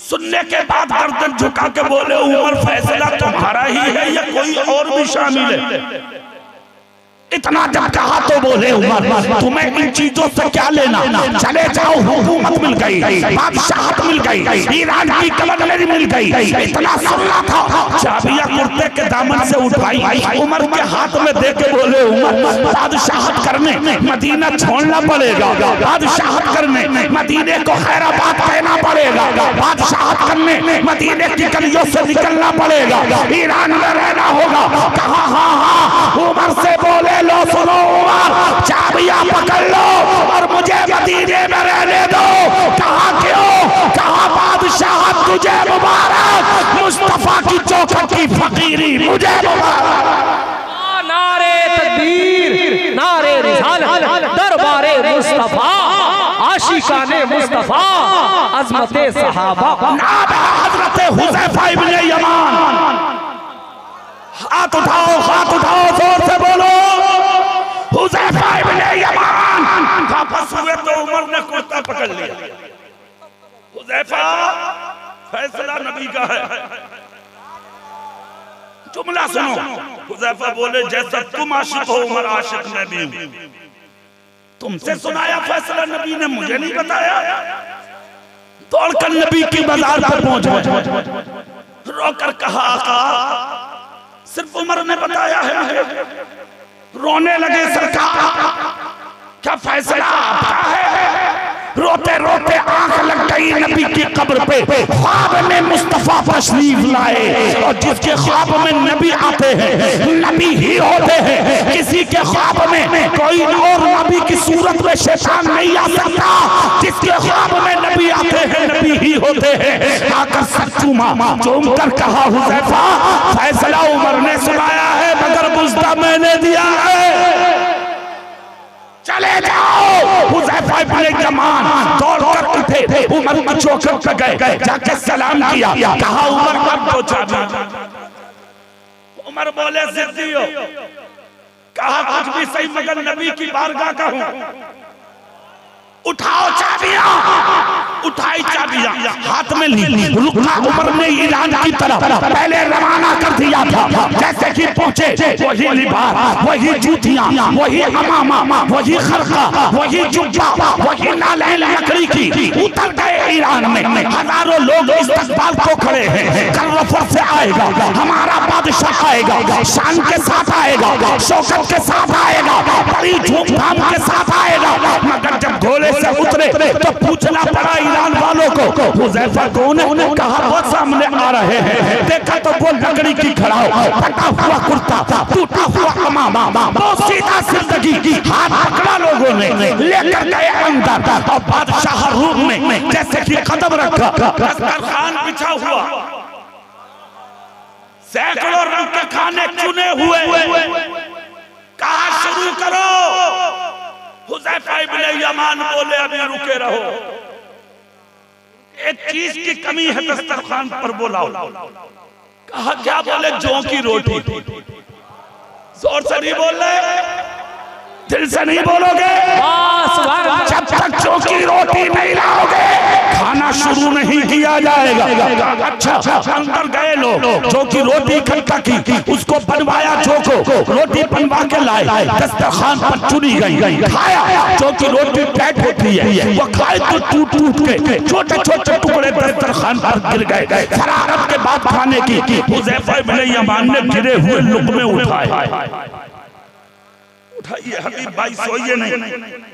A: सुनने के बाद गर्दन झुका के बोले, उमर फैसला तुम्हारा ही है या कोई और भी शामिल है? इतना जब कहा तो बोले, उमर तुम्हें इन चीजों से क्या लेना? चले जाओ, हुकूमत मिल गई, बादशाहत मिल गई, ईरान की गवर्नरी मिल गई। इतना सुनना था, चाबियां कुर्ते के दामन से उठाई, उमर के हाथ में दे के बोले, उमर बादशाहत करने मदीना छोड़ना पड़ेगा, बादशाहत करने मदीने को खैराबाद कहना पड़ेगा, बादशाहत करने मदीने की गलियों से निकलना पड़ेगा, ईरान में रहना होगा। कहा हाँ, उमर से बोले, लो सुनो उमर, चाबियां पकड़ लो और मुझे मदीने में रहने दो। कहा क्यों? कहा बादशाह तुझे मुबारक, मुस्तफा की चौखट की फकीरी मुझे मुबारक।
B: नारे तकबीर, नारे रिसालत, दरबारे मुस्तफा, आशिकाने मुस्तफा, अज़मते सहाबा।
A: नाम हज़रत हुज़ैफा इब्ने यमान। हाथ उठाओ, हाथ उठाओ, जोर से बोलो, हुज़ैफा इब्ने यमान। वापस हुए तो उमर ने कुर्ता पकड़ लिया। हुज़ैफा, फैसला नबी का है, जुमला सुनो। हुज़ैफा बोले, जैसा तुम आशिक हो उमर आशिक मैं भी हूं। तुमसे सुनाया फैसला, नबी ने मुझे नहीं बताया। दौड़कर नबी की बाजार पर पहुंच गए, रोकर कहा, आका सिर्फ उमर ने बताया है मुझे। रोने लगे, सरकार क्या फैसला आपका है? रोते रोते आंख लग गई नबी की कब्र पे। ख्वाब में मुस्तफा तशरीफ लाए और जिसके ख्वाब में नबी आते हैं नबी ही होते हैं। किसी के ख्वाब में कोई और नबी की सूरत में शैतान नहीं आ सकता। जिसके ख्वाब में नबी आते हैं नबी ही होते हैं। आकर सर चूम कर कहा, हुज़ैफा फैसला उमर ने सुनाया है मगर बुज़्दा मैंने दिया है, चले जाओ। हुज़ैफा इब्ने यमान दौड़कर उठे, उमर की चौखट पे गए, जाके सलाम किया, कहा उमर अब तो चाबी। उमर बोले, जिद्दी हो, कहा कुछ भी सही मगर नबी की बारगाह का हूं। उठाओ चाबियां। उठाई चाबियां, हाथ में ली। रुका उमर ने ईरान की तरफ पहले रवाना कर दिया था। जैसे कि पहुंचे, वही लिबास, वही जूतियां, वही अमामा, वही खरका, वही जुब्बा, वही नालैन लकड़ी की। उतर गए ईरान में। हजारों लोग इस्तकबाल को खड़े हैं। कर्रफर से आएगा हमारा बादशाह, आएगा शान के साथ, आएगा शौकत के साथ, आएगा बड़ी धूमधाम के साथ आएगा। मगर जब गोले से उतरे तो पूछना पड़ा ईरान वालों को, हुज़ैफा कौन है? कहा वो सामने आ रहे हैं। देखा तो वो लकड़ी की खड़ा हो, फटा हुआ कुर्ता, टूटा हुआ अमामा, वो सीधा जिंदगी। हाथ पकड़ा लोगों ने, लेकर गए अंदर और बादशाह रूम में जैसे कि कदम रखा, दस्तरखान बिछा हुआ, सैकड़ों रंग के खाने चुने हुए, कहा शुरू करो। हुज़ैफा इब्ने यमान बोले अभी रुके रहो, एक चीज की कमी है दस्तरखान पर, बुलाओ। कहा क्या? बोले जौ की रोटी। जोर से नहीं बोल रहे, दिल से नहीं बोलोगे। जब तक जौ की रोटी नहीं लाओगे खाना शुरू नहीं किया जाएगा। अच्छा, अंदर गए लोग, जौ की रोटी इकट्ठा की, उसको बनवाया, जौ को रोटी बनवा के लाए, दस्तरखान पर चुनी गई, खाया। जौ की रोटी टाइट होती है, वो खाए तो टूट टूट के छोटे छोटे टुकड़े दस्तरखान पर गिर गए। शरारत के बाद खाने की हुज़ैफा इब्ने यमान ने गिरे हुए लुक़मे उठाए। उठाइए हबीब भाई, सोइए नहीं।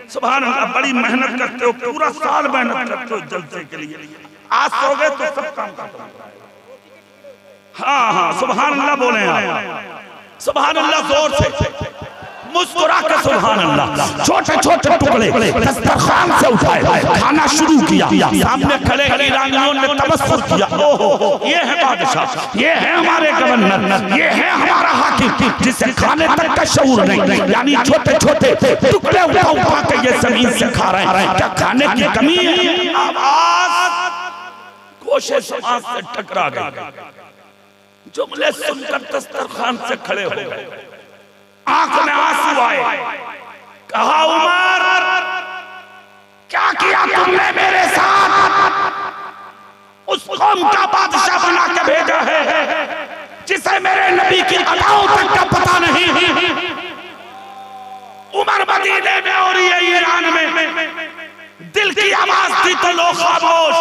A: सुभान अल्लाह, बड़ी मेहनत करते हो, पूरा साल मेहनत करते हो जलसे के लिए। आज सोगे तो सब काम करते हो। हाँ हाँ, सुभान अल्लाह बोले आप, सुभान अल्लाह जोर से मुस्कुरा के सुभान अल्लाह। छोटे छोटे टुकड़े दस्तरखान से उठाए, खाना शुरू किया। सामने खड़े ईरानियों ने तबस्सुर किया, ओहो ये है बादशाह, ये है हमारे गवर्नर, ये है हमारा हाकिम, जिसे खाने तक का शऊर नहीं। यानी छोटे छोटे टुकड़े उठा के ये जमीन से खा रहे हैं। क्या खाने की कमी है? आवाज गोशे समाज से टकरा गई, जुमले सुनकर दस्तरखान से खड़े हो गए, आंख में आंसू आए। कहा उमर, क्या किया तुमने मेरे साथ? उस कौम का बादशाह बना के भेजा है जिसे मेरे नबी की अदाओं तक का पता नहीं। उमर मदीने में और ये ईरान में दिल की आवाज थी तो लोग खामोश।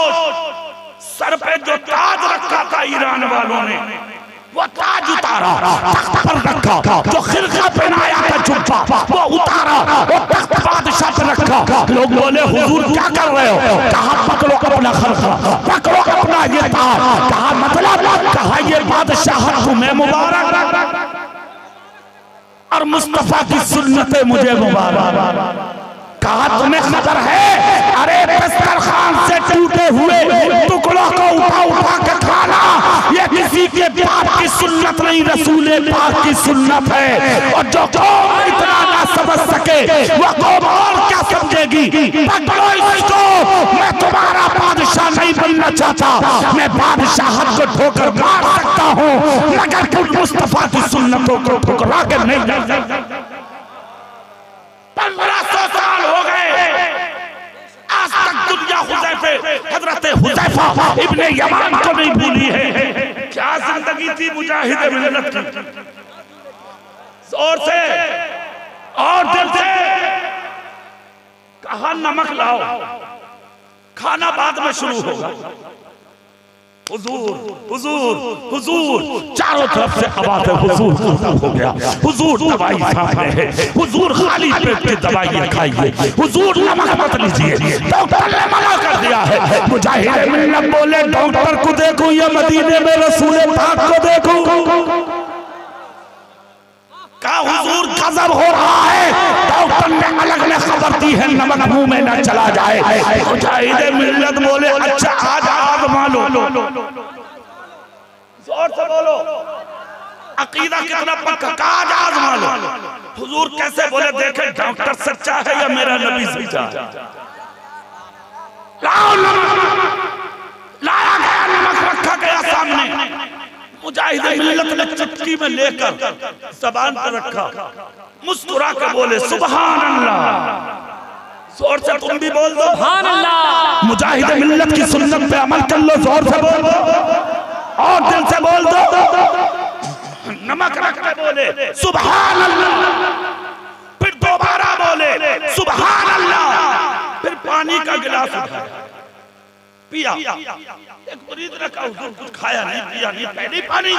A: सर पे जो ताज रखा था ईरान वालों ने, वो ताज उतारा, तख्त पर रखा। जो खिलका पहनाया था जुब्बा, वो उतारा, वो तख्त बादशाह पर रखा। लोग बोले हुजूर क्या कर रहे हो? कहा पकड़ो अपना खिलका, पकड़ो अपना ये ताज। कहा मतलब? कहा ये बादशाह तुम्हें मुबारक और मुस्तफा की सुन्नतें मुझे मुबारक। कहा तुम्हें खबर है? अरे दस्तरखान से टूटे हुए टुकड़ों को उठा उठा के खाना ये किसी के बाप की सुन्नत नहीं, रसूले पाक की सुन्नत है। और जो कौम इतना ना समझ सके वो कौम और क्या समझेगी? पकड़ो इसको। मैं तुम्हारा बादशाह नहीं बनना चाहता, मैं बादशाहत को ठोकर मार सकता हूँ, मगर तुम मुस्तफा की सुन्नतों को ठुकरा के नहीं जा सकते। 1500 साल हो गए, आज तक दुनिया हजरत हुज़ैफा इब्ने यमान को नहीं भूली है। क्या जिंदगी थी मुजाहिद मिल्लत की। जोर से और दिल से कहा नमक लाओ, खाना बाद में शुरू होगा। हुजूर हुजूर हुजूर, चारों तरफ से आवाज है, हुजूर हो गया, हुजूर दवाई सामने है, हुजूर खाली पेट की दवाई खाइए, हुजूर नमक मत लीजिए, डॉक्टर ने मना कर दिया है। मुजाहिद मिल्लत बोले डॉक्टर को देखूं या मदीने में रसूल पाक को देखूं? क्या हुजूर गजब हो रहा है? डॉक्टर ने अलग ने खबर दी है नमक मुंह में न चला जाए। मुजाहिद मिल्लत बोले अच्छा आज आज़मा लो। जोर से बोलो, अकीदा कितना पक्का? आज आज़मा लो। हुजूर कैसे बोले? देखे डॉक्टर सच्चा है या मेरा नबी सच्चा है? लाओ नमक। लाया गया नमक, रखा गया सामने। मुजाहिद मिल्लत ने चुटकी में लेकर ज़बान पर रखा, मुस्कुरा कर बोले सुभान अल्लाह। जोर से तुम भी बोल दो सुभान अल्लाह। मुजाहिद मिल्लत की सुन्नत पे अमल कर लो, जोर से बोल दो और दिल से बोल दो। नमक रख के बोले सुभान अल्लाह, फिर दोबारा बोले सुभान अल्लाह, फिर पानी का गिलास उठाया, पिया। एक मुरीद रखा, कुछ खाया नहीं, पिया नहीं, पहले पानी।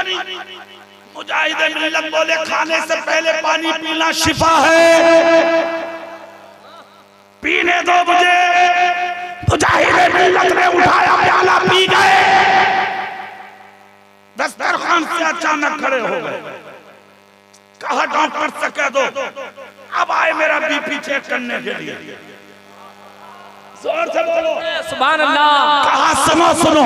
A: मुजाहिद मिल्लत बोले खाने से पहले पानी पीना शिफा है, पीने दो मुझे। मुजाहिद मिल्लत ने उठाया प्याला, पी गए। दस्तरखान से अचानक खड़े हो गए। कहा डॉक्टर से कह दो अब आए मेरा बीपी चेक करने के लिए। जोर से बोलो
B: सुभान अल्लाह।
A: कहा सुनो सुनो,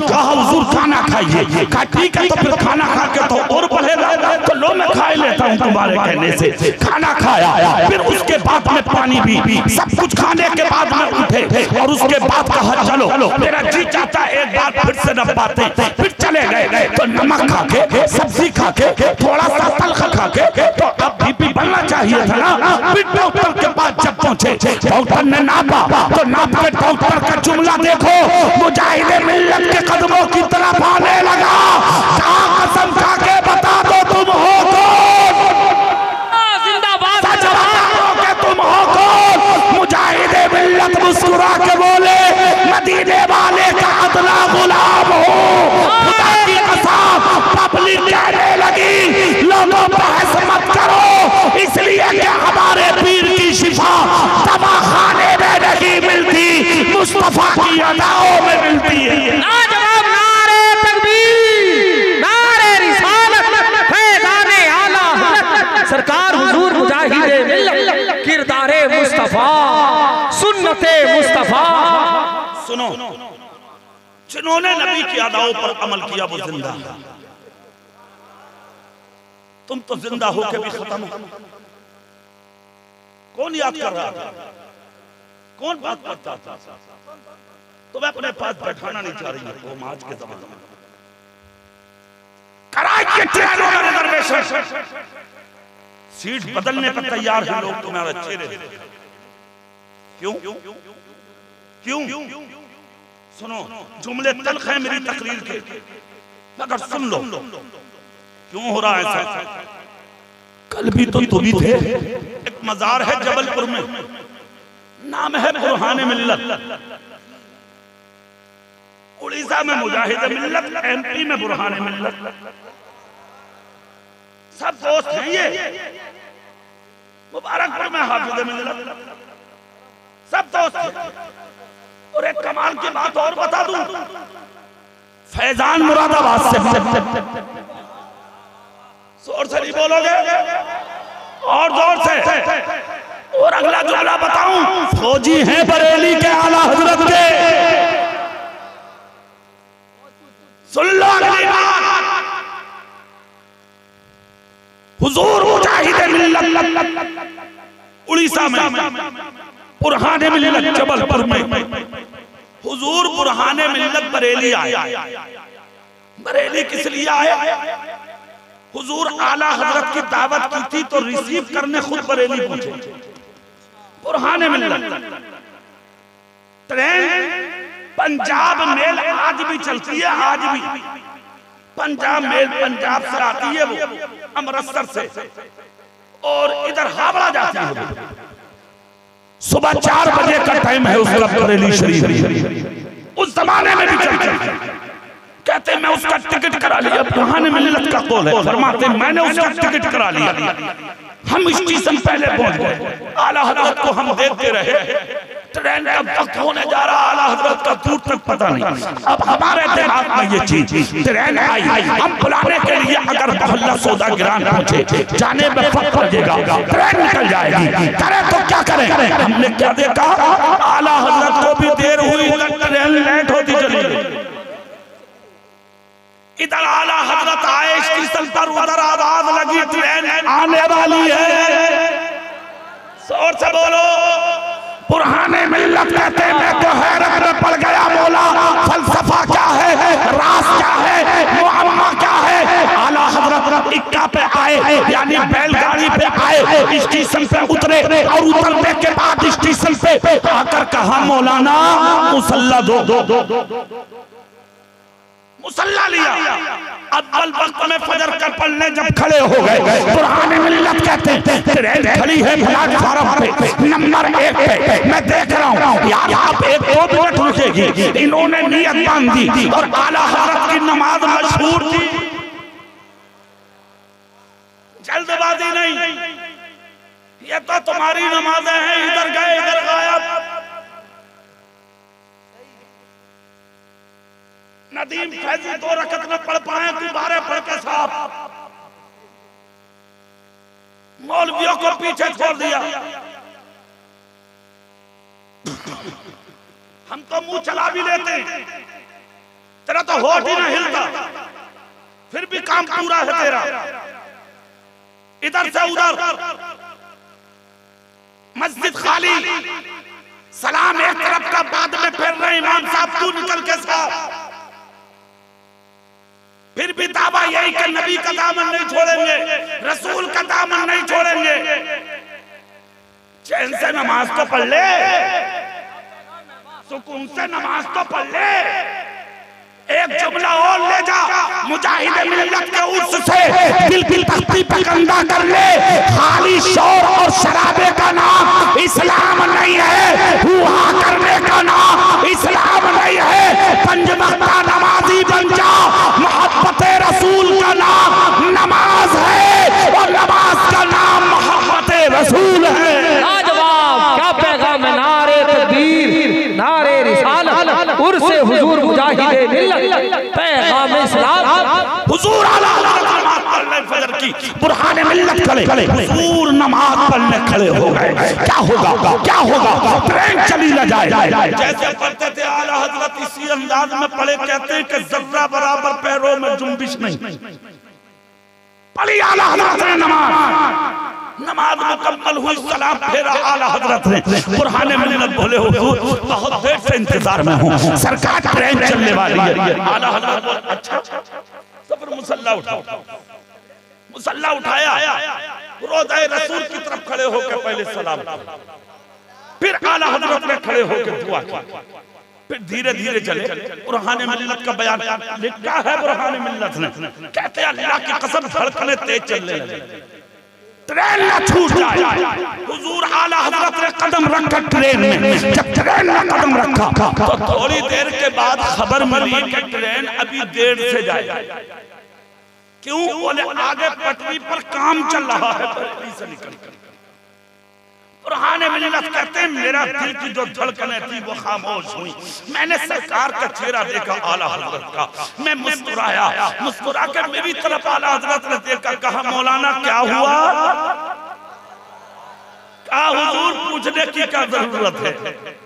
A: कहा हुजूर खाना खाइए। कहा ठीक है, तो फिर खाना खा के तो और बढ़ेगा, तो लो मैं खा लेता हूँ तुम्हारे कहने से। खाना खाया, फिर उसके बाद में पानी भी, सब कुछ खाने के बाद में उठे और उसके बाद कहा चलो मेरा जी चाहता एक बार फिर से न बातें। फिर चले गए तो नमक खा के, सब्जी खा के, थोड़ा सा तलख खा के, तो अब बीपी बनना चाहिए था ना। फिर डॉक्टर के पास जब पहुंचे, डॉक्टर ने नापा, तो नाप के डॉक्टर का जुमला देखो, मुजाहिदे मिल्लत के कदमों की तरफ आने लगा। कहा कसम खा के बता दो तुम हो कौन?
B: जिंदाबाद
A: सच बताओ कि तुम हो कौन? मुजाहिदे मिल्लत मुस्कुरा के बोले, मदीने वाले का अदना गुलाम हो। खुदा की कसम, पब्लिक कहने लगी लोगों बहस मत करो, इसलिए कि हमारे पीर की शिफा दवाखाने में नहीं मिलती, मुस्तफा की अदाओं में मिलती है।
B: लाजवाब नारे तकबीर, नारे रिसालत, फैज़ाने आला हज़रत सरकार हुजूर मुजाहिदे मिल्लत, किरदारे मुस्तफा, सुन्नते मुस्तफा।
A: सुनो, जिन्होंने नबी की अदाओं पर अमल किया वो जिंदा है। तुम तो जिंदा होके भी खत्म हो। कौन याद कर रहा था? कौन बात करता था? तुम्हें अपने पास बैठाना नहीं चाह रही है वो आज के जमाने में। कराइए ट्रेनों में रिजर्वेशन, सीट बदलने पर तैयार हैं लोग तुम्हारे चेहरे। क्यों क्यों? सुनो, जुमले तल्ख हैं मेरी तकरीर के, मगर सुन लो क्यों हो रहा है ऐसा। कल भी तो तुम ही थे। एक मजार है जबलपुर में, नाम है बुरहाने मिल्लत। उड़ीसा में मुजाहिद मिल्लत, MP में बुरहाने मिल्लत। सब दोस्त हैं ये। मुबारकपुर में हाफिज मिल्लत, सब दोस्त हैं। और एक कमाल की बात और बता दूं, फैजान मुरादाबाद से, जोर से नहीं बोलोगे और जोर से। और अगला जुमला बताऊं, फौजी हैं बरेली के आला हजरत के। सुन लो अगली बात, हुजूर मुजाहिदे मिल्लत उड़ीसा में, बुरहाने मिल्लत जबलपुर में। हुजूर बुरहाने मिल्लत बरेली आए। बरेली किस लिए आए? हुजूर आला हजरत की दावत की थी तो रिसीव करने खुद बरेली पहुंचे। बुरहाने मिल्लत ट्रेन पंजाब मेल आज भी चलती है, आज भी पंजाब मेल पंजाब से आती है, वो अमृतसर से, और इधर हावड़ा जाती है। सुबह 4 बजे का टाइम है उसका बरेली शरीफ। उस जमाने में भी चलता है। कहते मैं उसका टिकट करा लिया। बुरहाने मिल्लत का कौल है, फरमाते मैंने उसका टिकट करा लिया। हम स्टेशन पहले पहुंच गए, आला हजरत को हम देखते रहे। ट्रेन कब तक होने जा रहा आला हजरत का दूर तक पता नहीं। अब हमारे दिमाग में ये चीज, ट्रेन आई, हम बुलाने के लिए अगर मोहल्ला सौदा गिरान पहुंचे, जाने में वक्त लगेगा, ट्रेन निकल जाएगी, करे तो क्या करें? हमने क्या देखा, आला हजरत को भी देर हुई, ट्रेन लेट होती चली गई। इधर आला हजरत आए स्टेशन पर, उधर आवाज लगी ट्रेन आने वाली है। जोर से बोलो। बुरहाने मिल्लत कहते मैं तो हैरत में पड़ गया, बोला फलसफा क्या है, राज क्या है, मुअम्मा क्या है। आला हजरत इक्का पे आए, यानी बैलगाड़ी पे आए, स्टेशन पे उतरे और उतरने के बाद स्टेशन पे आकर कहा मौलाना मुसल्ला दो। मुसल्ला लिया। अव्वल वक्त में फजर का पढ़ने जब खड़े हो गए, बुरहाने मिल्लत कहते हैं ट्रेन खड़ी है प्लेटफार्म पे नंबर 1 पे, मैं देख रहा हूँ यार आप 1-2 मिनट रुकेगी। इन्होंने नियत बांधी और आला हजरत की नमाज मशहूर थी, जल्दबाजी नहीं। ये तो तुम्हारी नमाजें हैं, इधर गए इधर गायब। नदीम फैजी 2 रकत में पढ़ पाए, तू 12 पढ़ के साहब मौलवियों को पीछे छोड़ दिया। हम तो मुंह चला भी लेते हैं, तेरा तो होठ ही ना हिलता, फिर भी काम पूरा है तेरा। इधर से उधर मस्जिद खाली, सलाम एक तरफ का बाद में फेर रहे इमाम साहब, तू निकल के साथ, फिर भी दावा यही कि नबी का दामन नहीं छोड़ेंगे, रसूल का दामन नहीं छोड़ेंगे। चैन से नमाज तो पढ़ ले, सुकून से नमाज तो पढ़ ले। एक जुमला और ले जा, मुजाहिद मिल्लत के उर्स से दिल की तख्ती पे कंधा कर ले। खाली शोर और शराबे का नाम इस्लाम नहीं है, हुआ करने का नाम इस्लाम नहीं है। पंज वक्ता नमाजी बन जा, मोहब्बत रसूल का नाम नमाज है और नमाज का नाम मोहब्बत रसूल है।
B: लाजवाब, क्या पैगाम है। नारे तकबीर, नारे रिसालत, उर्से हुजूर मुजाहिद मिल्लत, पैगाम इस्लाम।
A: हुजूर आला नमाज पढ़ने फजर की बुरहान मिल्लत खड़े, हुजूर नमाज पढ़ने खड़े हो गए। क्या होगा, क्या होगा, ट्रेन चली न जाए। जैसे पढ़ते थे आला हजरत इसी अंदाज में पढ़े, कहते हैं कि जर्रा बराबर पैरों में जुम्बिश नहीं। पढ़ी आला हजरत ने नमाज, नमाज मुकम्मल हुई, सलाम फेरा आला हजरत ने, बुरहान मिल्लत बोले हुजूर बहुत देर से इंतजार में हूँ, सरकार ट्रेन चलने वाली है। आला हजरत बोले अच्छा, तो फिर मुसल्ला उठाओ। मुसल्ला उठाया, रोज़े रसूल की तरफ खड़े होकर पहले सलाम, फिर आला हजरत ने खड़े होकर दुआ की, फिर धीरे धीरे चले। बुरहान मिल्लत का बयान लिखा है बुरहान मिल्लत ने, कहते हैं अल्लाह की कसम धड़कने तेज चलने लगे, ट्रेन ना छूट जाए। हुजूर आला हजरत ने कदम रखा ट्रेन में, जब ट्रेन में कदम रखा तो थोड़ी देर के बाद खबर मिली कि ट्रेन अभी देर से जाएगी। क्यों? बोले आगे पटरी पर काम चल रहा है, पटरी से निकल। बुरहान मिल्लत कहते हैं मेरा दिल की जो धड़कनें थी वो खामोश हुई। मैंने सरकार का चेहरा देखा आला हजरत का, मैं मुस्कुराया, मुस्कुरा कर मेरी तरफ आला हजरत ने देखा, कहा मौलाना क्या हुआ? कहा हुजूर पूछने की क्या जरूरत है,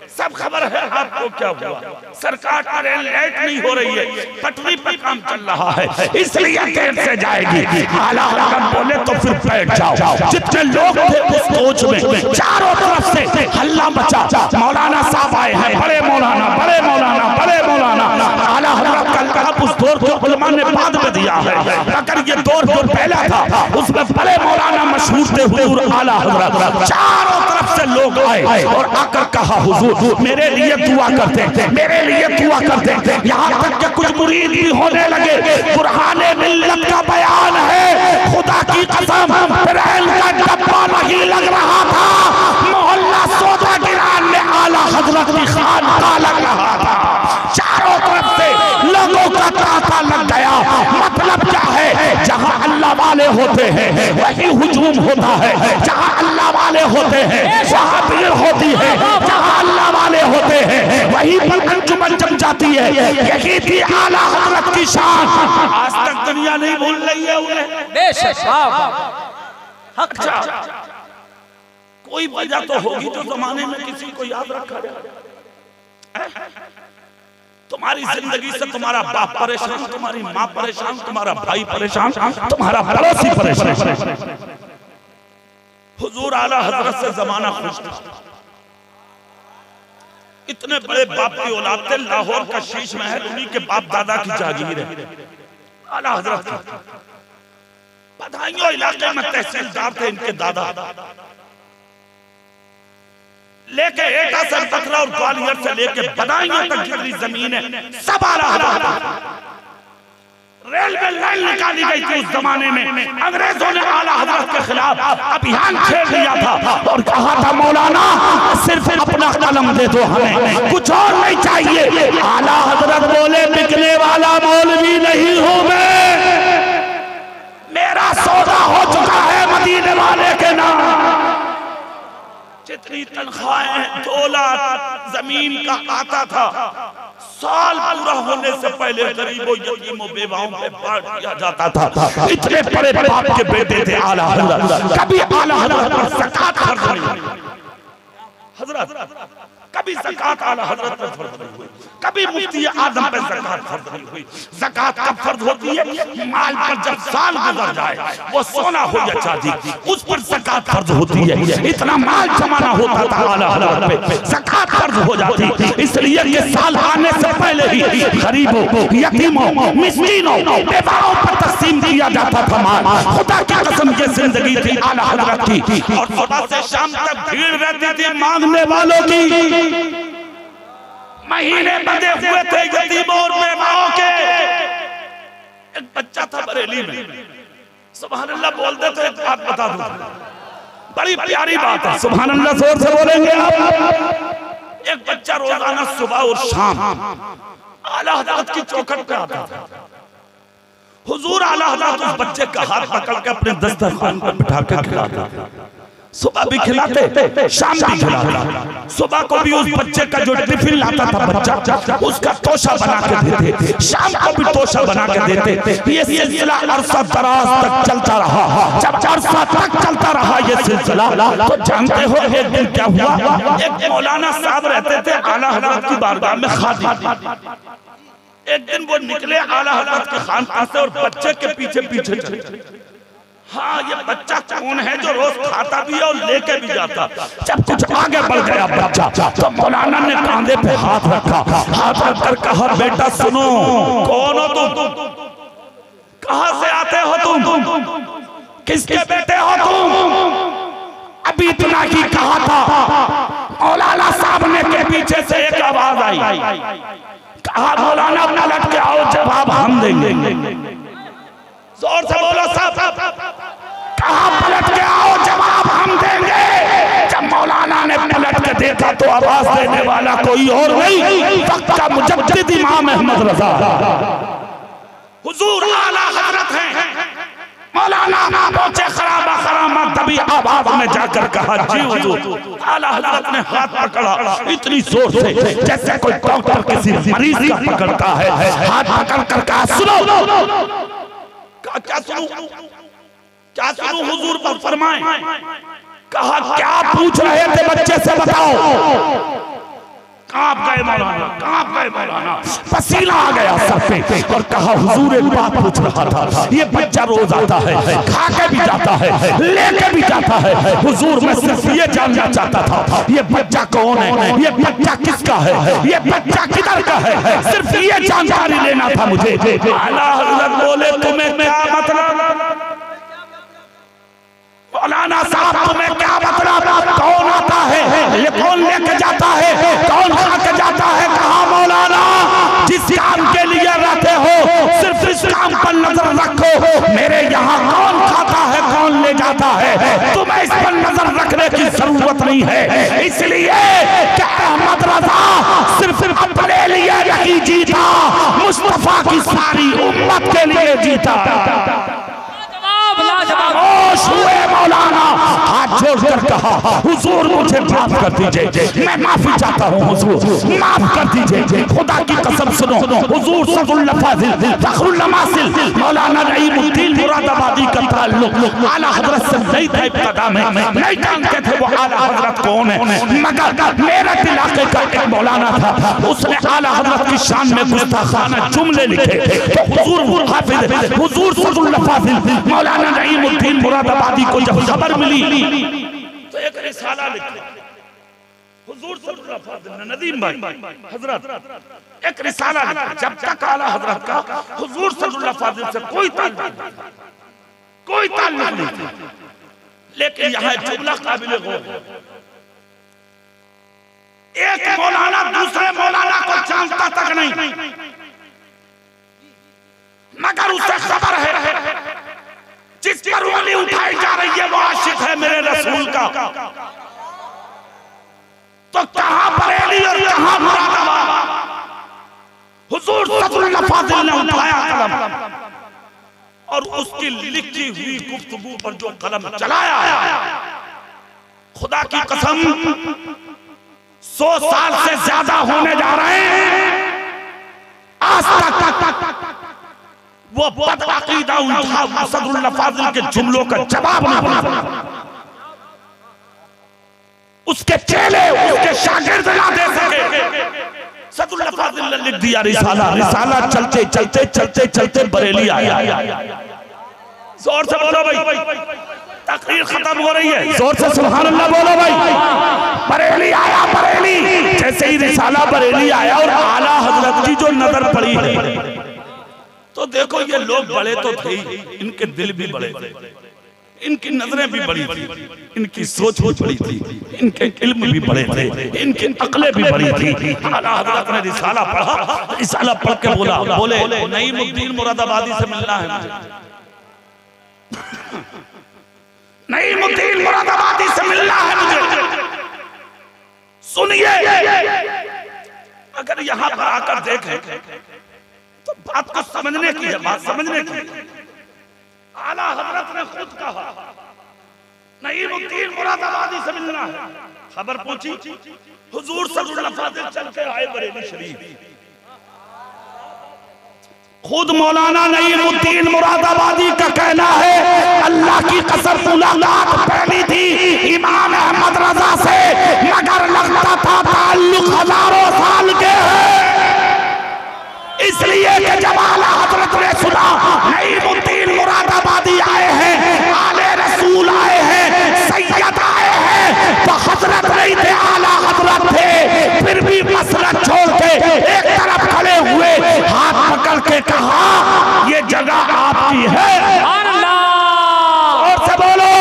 A: सब खबर है आपको क्या हुआ। सरकार ट्रेन लेट नहीं हो रही है, पटरी पर काम चल रहा है, इसलिए देर से जाएगी। आला हजरत बोले तो फिर बैठ जाओ। जितने लोग थे उस कोच में चारों तरफ से हल्ला मचा, मौलाना साहब आए हैं, बड़े मौलाना, बड़े मौलाना, बड़े मौलाना। आला हजरत का लक़ब उस दौर के उलमा ने बाद में दिया है, अगर ये दौर जो पहला था उसमें बड़े मौलाना मशहूर थे हुजूर आला हजरत। चारों तरफ से लोग आए और आकर कहा हुजूर मेरे लिए दुआ करते, मेरे लिए दुआ करते। यहाँ तक कि कुछ मुरीद भी होने लगे। बुरहान मिल्लत का बयान है, खुदा की कसम ट्रेन का डब्बा नहीं लग रहा था, मोहल्ला सौदागिरान में आला हजरत की खानका लग रहा था। चारों तरफ से लोगों का तांता लग गया। मतलब क्या है, जहाँ अल्लाह वाले होते हैं वही हुजूम होता है, जहाँ अल्लाह वाले होते हैं वहाँ भीड़ होती है, जहाँ अल्लाह वाले होते हैं वहीं पर अंजुमन जम जाती है। यही थी आला हजरत की शान। आज तक दुनिया नहीं भूल रही है उन्हें।
B: बेशक
A: अच्छा, कोई वजह तो होगी जो जमाने में किसी को याद रखा जाए। तुम्हारी जिंदगी से तुम्हारा बाप परेशान, तुम्हारी माँ परेशान, तुम्हारा भाई परेशान, तुम्हारा पड़ोसी परेशान। हुजूर आला हजरत से जमाना खुश था। इतने बड़े बाप की औलाद थे, लाहौर का शीश महल उन्हीं के बाप दादा की जागीर है। आला हजरत बधाइयों इलाके में तहसीलदार थे इनके दादा, लेके एटा से बकरा और ग्वालियर से लेके बदायूं तक जितनी जमीन है सब आला हजरत। रेलवे लाइन निकाली गई थी उस जमाने में। अंग्रेजों ने आला हजरत के खिलाफ अभियान छेड़ लिया था और कहा था मौलाना सिर्फ अपना कलम दे दो, हमें कुछ और नहीं चाहिए। आला हजरत बोले बिकने वाला मौलवी नहीं हूं मैं, मेरा सौदा हो चुका है मदीने वाले के नाम। जितनी तनख्वाहें 2 लाख जमीन का आता था, साल पूरा होने से पहले गरीबों यतीमों बेवाओं पे बांट दिया जाता था। इतने बड़े बाप के बेटे थे आला हजरत, कभी आला हजरत पर ज़कात खर्च नहीं। हजरत कभी ज़कात आला हज़रत पे फर्ज नहीं हुई, कभी मुफ्ती आदम पे ज़कात फर्ज नहीं हुई। ज़कात कब फर्ज होती है? माल पर जब साल गुजर जाए, वो सोना हो या चांदी, उस पर ज़कात फर्ज होती है। इतना माल जमाना होता था आला हज़रत पे, ज़कात फर्ज हो जाती। इसलिए कि साल आने से पहले ही गरीबों, यतीमों, मिस्कीनों, बेवाओं पर तक़सीम किया जाता था माल। खुदा की कसम ये जिंदगी थी आला हज़रत की, और सुबह से शाम तक भीड़ रहती थी मांगने वालों की। महीने बंधे हुए थे यतीमों और बेवाओं के। एक बच्चा था बरेली में, सुभान अल्लाह बोलते थे। एक बात बता दूं, बड़ी प्यारी बात है, सुभान अल्लाह जोर से बोलेंगे आप। एक बच्चा रोजाना सुबह और शाम आला हज़रत की चौखट पे आता था। हुजूर आला हज़रत उस बच्चे का हाथ पकड़ के अपने दस्तरखान पर बिठा कर खिलाता। सुबह भी खिलाते, शाम भी खिलाते। सुबह को भी उस बच्चे का जो टिफिन लाता था बच्चा, उसका तोशा बना के देते, शाम को भी तोशा बना के देते। ये सिलसिला अरसा दराज तक चलता रहा। जब अरसा तक चलता रहा ये सिलसिला, तो जानते हो एक दिन क्या हुआ? एक मौलाना साहब रहते थे आला हज़रत की बारगाह में खादिम। एक दिन वो निकले आला हज़रत के खानकाह से और बच्चे के पीछे पीछे चले। हाँ, ये बच्चा कौन है जो रोज खाता भी है और लेके भी जाता? जब कुछ आगे बढ़ गया बच्चा, तो मौलाना ने कांधे पे हाथ रखा, हाथ रखकर कहा, बेटा सुनो, कौन हो तुम? कहाँ से आते हो तुम? किसके बेटे हो तुम? अभी इतना ही कहा था, मौलाना साहब ने के पीछे से एक आवाज आई, कहा मौलाना पलट के आओ, जवाब हम देंगे। जोर से बोलो साहब, कहा पलट के आओ, जवाब हम देंगे। जब मौलाना ने पलट के देखा तो आवाज देने वाला कोई और नहीं, वक्त का मुजद्दिद इमाम अहमद रजा हुजूर आला हज़रत हैं। मौलाना पहुंचे खराबा खरामा, तभी आवाज में जाकर कहा, जी हुजूर। आला हज़रत ने हाथ पकड़ा इतनी जोर से जैसे कोई डॉक्टर किसी मरीज का पकड़ता है। हाथ पकड़ कर कहा, सुनो। क्या सुनूं? क्या सुनूं? हुजूर पर फरमाएं। कहा, क्या पूछ रहे थे बच्चे से बताओ? कांप गए मौलाना, कांप गए मौलाना, पसीना आ गया सर पे, और कहा, हुजूर एक बात पूछ रहा था। ये बच्चा रोज आता है, खा के भी जाता है, लेके भी जाता है। हुजूर मैं सिर्फ ये जानना चाहता था, ये बच्चा कौन है? ये बच्चा किसका है? ये बच्चा किधर का है? सिर्फ ये जानकारी लेना था मुझे। आला हज़रत बोले, तुम्हें क्या मतलब? मौलाना साहब तुम्हें क्या मतलब? कौन आता है? ये कौन लेके जाता है? कौन खा के जाता है? कहा, मौलाना जिस काम के लिए रहते हो सिर्फ इस काम पर नजर रखो। मेरे यहाँ कौन खाता है, कौन ले जाता है, तुम्हें इस पर नजर रखने की जरूरत नहीं है। इसलिए कि अहमद रजा सिर्फ अपने लिए नहीं जीता, मुस्तफा की सारी उम्मत के लिए जीता। खामोश हुए मौलाना, हाथ जोड़कर कहा, हुजूर मुझे माफ कर दीजिए, मैं माफी चाहता हूँ हुजूर, माफ कर दीजिए। खुदा की कसम सुनो, हुजूर सदरुल लफाजिल फखरुल नमासिल मौलाना नईमुद्दीन मुरादाबादी का ताल्लुक आला हज़रत से नहीं था। इब्तिदा में नहीं जानते थे वो आला हज़रत कौन है, मगर मेरठ इलाके का एक मौलाना था, उसने आला हज़रत की शान में गुस्ताखाना जुमले लिखे। तो हुजूर हाफिज हुजूर सदरुल लफाजिल मौलाना नईमुद्दीन मुरादाबादी को जब खबर मिली तो एक रिसाला लिखा। हुजूर सल्लल्लाहु अलैहि वसल्लम नदीम भाई हजरत एक रिसाला लिखा। जब तक आला हज़रत का हुजूर सल्लल्लाहु अलैहि वसल्लम से कोई ताल्लुक नहीं था, लेकिन यहाँ जुमला काबिल गौर। एक मौलाना दूसरे मौलाना को जानता तक नहीं, मगर उसे खबर है जिस पर उंगली उठाई जा रही है वो आशिक है मेरे रसूल का। तो कहां बरेली और कहां मुरादाबाद? हुजूर सल्लल्लाहु अलैहि वसल्लम ने उठाया कलम और उसकी लिखी हुई गुफ्तगू पर जो कलम चलाया, खुदा की कसम 100 साल से ज्यादा होने जा रहे हैं, आज तक वो बदअकीदा उठा सदरुल लफाजिल के जुमलों का जवाब नहीं बना। उसके चेले उसके शागिर्द ना दे सके। सदुल्लाह फाजिल ने लिख दिया रिसाला। रिसाला चलते चलते चलते चलते बरेली आया। जोर से बोलो भाई, तकरीर खत्म हो रही है, जोर से सुभान अल्लाह बोलो भाई। बरेली आया, बरेली। जैसे ही रिसाला बरेली आया और आला हजरत की जो नजर पड़ी है, तो देखो ये लोग बड़े तो थे, इनके दिल भी बड़े थे, इनकी नजरें भी बड़ी थी, इनकी सोच भी बड़ी थी, इनके इल्म भी बड़े थे, इनकी अक्लें भी बड़ी थी। आला हजरत ने रिसाला पढ़ा। रिसाला पढ़ के बोले नईमुद्दीन मुरादाबादी से मिलना है मुझे। नईमुद्दीन मुरादाबादी से मिलना है मुझे। सुनिए, अगर यहाँ पर आकर देखें तो बात को समझने की है, बात समझने की। आला हजरत ने खुद कहा नईमुद्दीन मुरादाबादी से मिलना है। खबर पहुंची, हुजूर सल्लल्लाहु अलैहि वसल्लम चल के आए बरेली शरीफ। खुद मौलाना नईमुद्दीन मुरादाबादी का कहना है, अल्लाह की कसम मुलाकात पहली थी इमाम अहमद रजा से, मगर लगता था ताल्लुक हजारों साल के है। इसलिए कि जब आला हजरत ने सुना नईमुद्दीन मुरादाबादी आए हैं, आले रसूल आए हैं, सैयद आए हैं, तो हजरत नहीं थे, आला हजरत थे। फिर भी मसलक छोड़ के एक तरफ खड़े हुए, हाथ पकड़ के कहा ये जगह आपकी है। और से बोलो,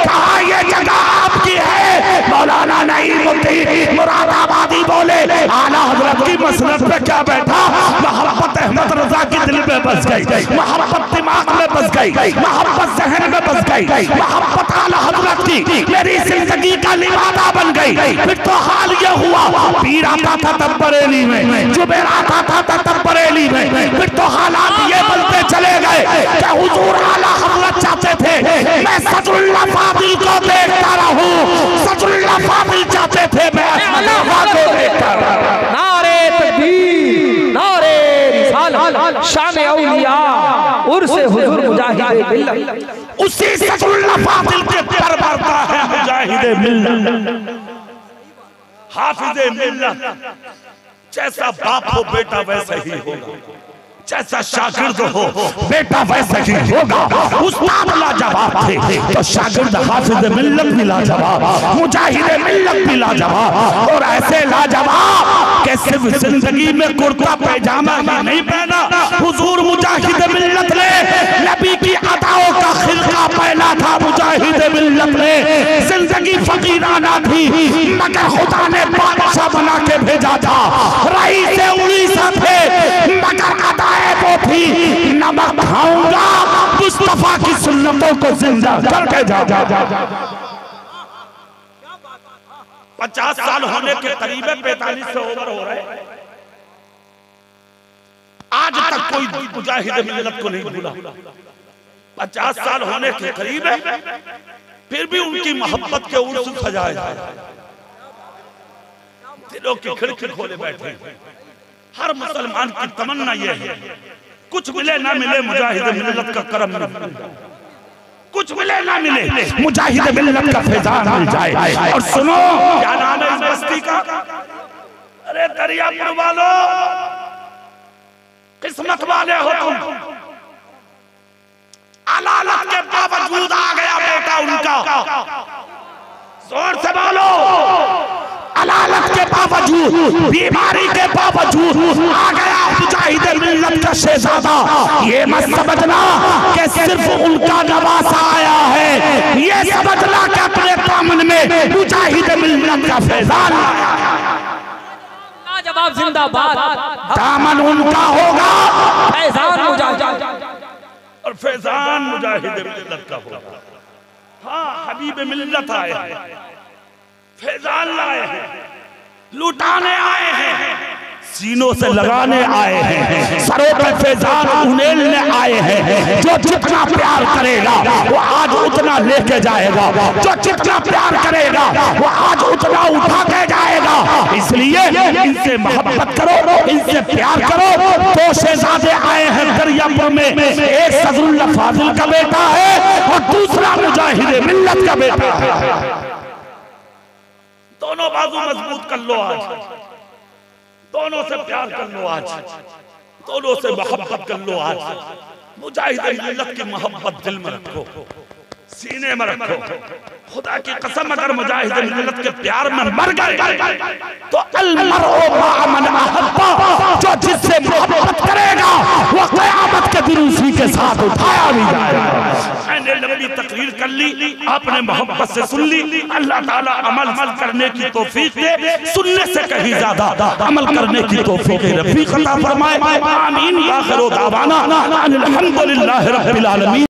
A: कहा ये जगह आपकी है। मौलाना नईमुद्दीन मुरादाबादी बोले, आला हजरत की मसनद पे क्या बैठा, मोहब्बत अहमद रजा की दिल में बस गई, मोहब्बत दिमाग में बस गई, मोहब्बत जहन में बस गई, मोहब्बत आला हजरत की मेरी जिंदगी का लिबादा बन गई। फिर तो हाल ये हुआ, पीर आता था तब बरेली में, जुबैर आता था तब बरेली में। फिर तो हालात ये बनते चले गए कि हुजूर आला हजरत चाहते थे मैं सदुल्लाह फाजिल को देखता रहूं, सदुल्लाह फाजिल चाहते थे मैं अल्लाह को देखता रहूं।
B: नारे तकबीर, नारे रिसालत, शान औलिया, उर्से हुजूर मुजाहिद मिल्लत।
A: उसी सदुल्लाह फाजिल के पर बढ़ता है मुजाहिद मिल्लत, हाफिज मिल्लत। जैसा बाप हो बेटा वैसा ही होगा, जैसा शागिर्द हो बेटा वैसा ही होगा। उस्ताद लाजवाब थे तो शागिर्द हाफिज मिल्लत भी लाजवाब, मुजाहिद मिल्लत भी लाजवाब। और ऐसे लाजवाब कि सिर्फ जिंदगी में कुर्ता पैजामा ही नहीं पहना, हुजूर मुजाहिद मिल्लत ने नबी की अदाओं का खिलका पहना था। मुजाहिद मिल्लत ने जिंदगी फकीराना थी, मगर खुदा ने बादशाह बना के भेजा था। रईस से उड़ीसा थे, मगर अदा वो थी नमक खाऊंगा, मुस्तफा की सुन्नतों को जिंदा करके जा। 50 साल होने के करीब है, 45 से ओवर हो रहे हैं। आज तक कोई मुजाहिद मिल्लत को नहीं भूला। 50 साल होने के करीब है, फिर भी उनकी मोहब्बत के उर्स सजाए जाए, दिलों की खिड़की खोले बैठे। हर मुसलमान की तमन्ना यह है, कुछ मिले ना मिले मुजाहिद मिल्लत का करम न मिले, कुछ मिले ना मिले मुजाहिद मिल्लत का फैजान मिल जाए। और सुनो, क्या नाम है इस बस्ती का? अरे दरियापुर वालों, किस्मत वाले हो तुम। अलालत के बावजूद आ गया बेटा उनका, जोर से बोलो। अलालत के बावजूद, बीमारी के बावजूद आ गया मुजाहिद मिल्लत का शहजादा। ये मत समझना कि सिर्फ उनका नवासा आया है, ये समझना कि अपने दामन में मुजाहिद मिल्लत का फैजान आया है।
B: जवाब जिंदाबाद,
A: दामन उनका होगा,
B: फैजान मुजाहिद,
A: और फैजान मुजाहिद मिल्लत का होगा। हाँ, हबीब मिल्लत आए हैं, फैजान लाए हैं, लुटाने आए हैं, सीनों से लगाने आए हैं, सरों पे फैजान उड़ेलने आए हैं। जो जितना प्यार करेगा वो आज उतना लेके जाएगा, जो जितना प्यार करेगा वो आज उतना उठा के जाएगा। इसलिए इनसे मोहब्बत करो, इनसे प्यार करो। दो शहजादे आए हैं दरियापुर में, एक सदुल्लाह फाजिल का बेटा है और दूसरा मुजाहिद मिल्लत का बेटा है। दोनों बाजू मजबूत कर लो आज, दोनों से प्यार कर लो आज, दोनों से मोहब्बत कर लो आज। मुजाहिद मिल्लत की मोहब्बत दिल में रखो, सीने में रखो। खुदा की कसम अगर मुजाहिद मिल्लत के प्यार में मर गए तो अल-मर्उ मअ मन अहब्बा, जो जिससे मोहब्बत करेगा वो क़यामत के दिन उसी के साथ उठाया भी जाएगा। मैंने लंबी तकरीर कर ली, आपने मोहब्बत से सुन ली। अल्लाह ताला अमल करने की तौफीक दे, सुनने से कहीं ज्यादा अमल करने की तौफीक रफीक अता फरमाए। आमीन। आखिर दावाना अनिल हम्दुलिल्लाहि रब्बिल आलमीन।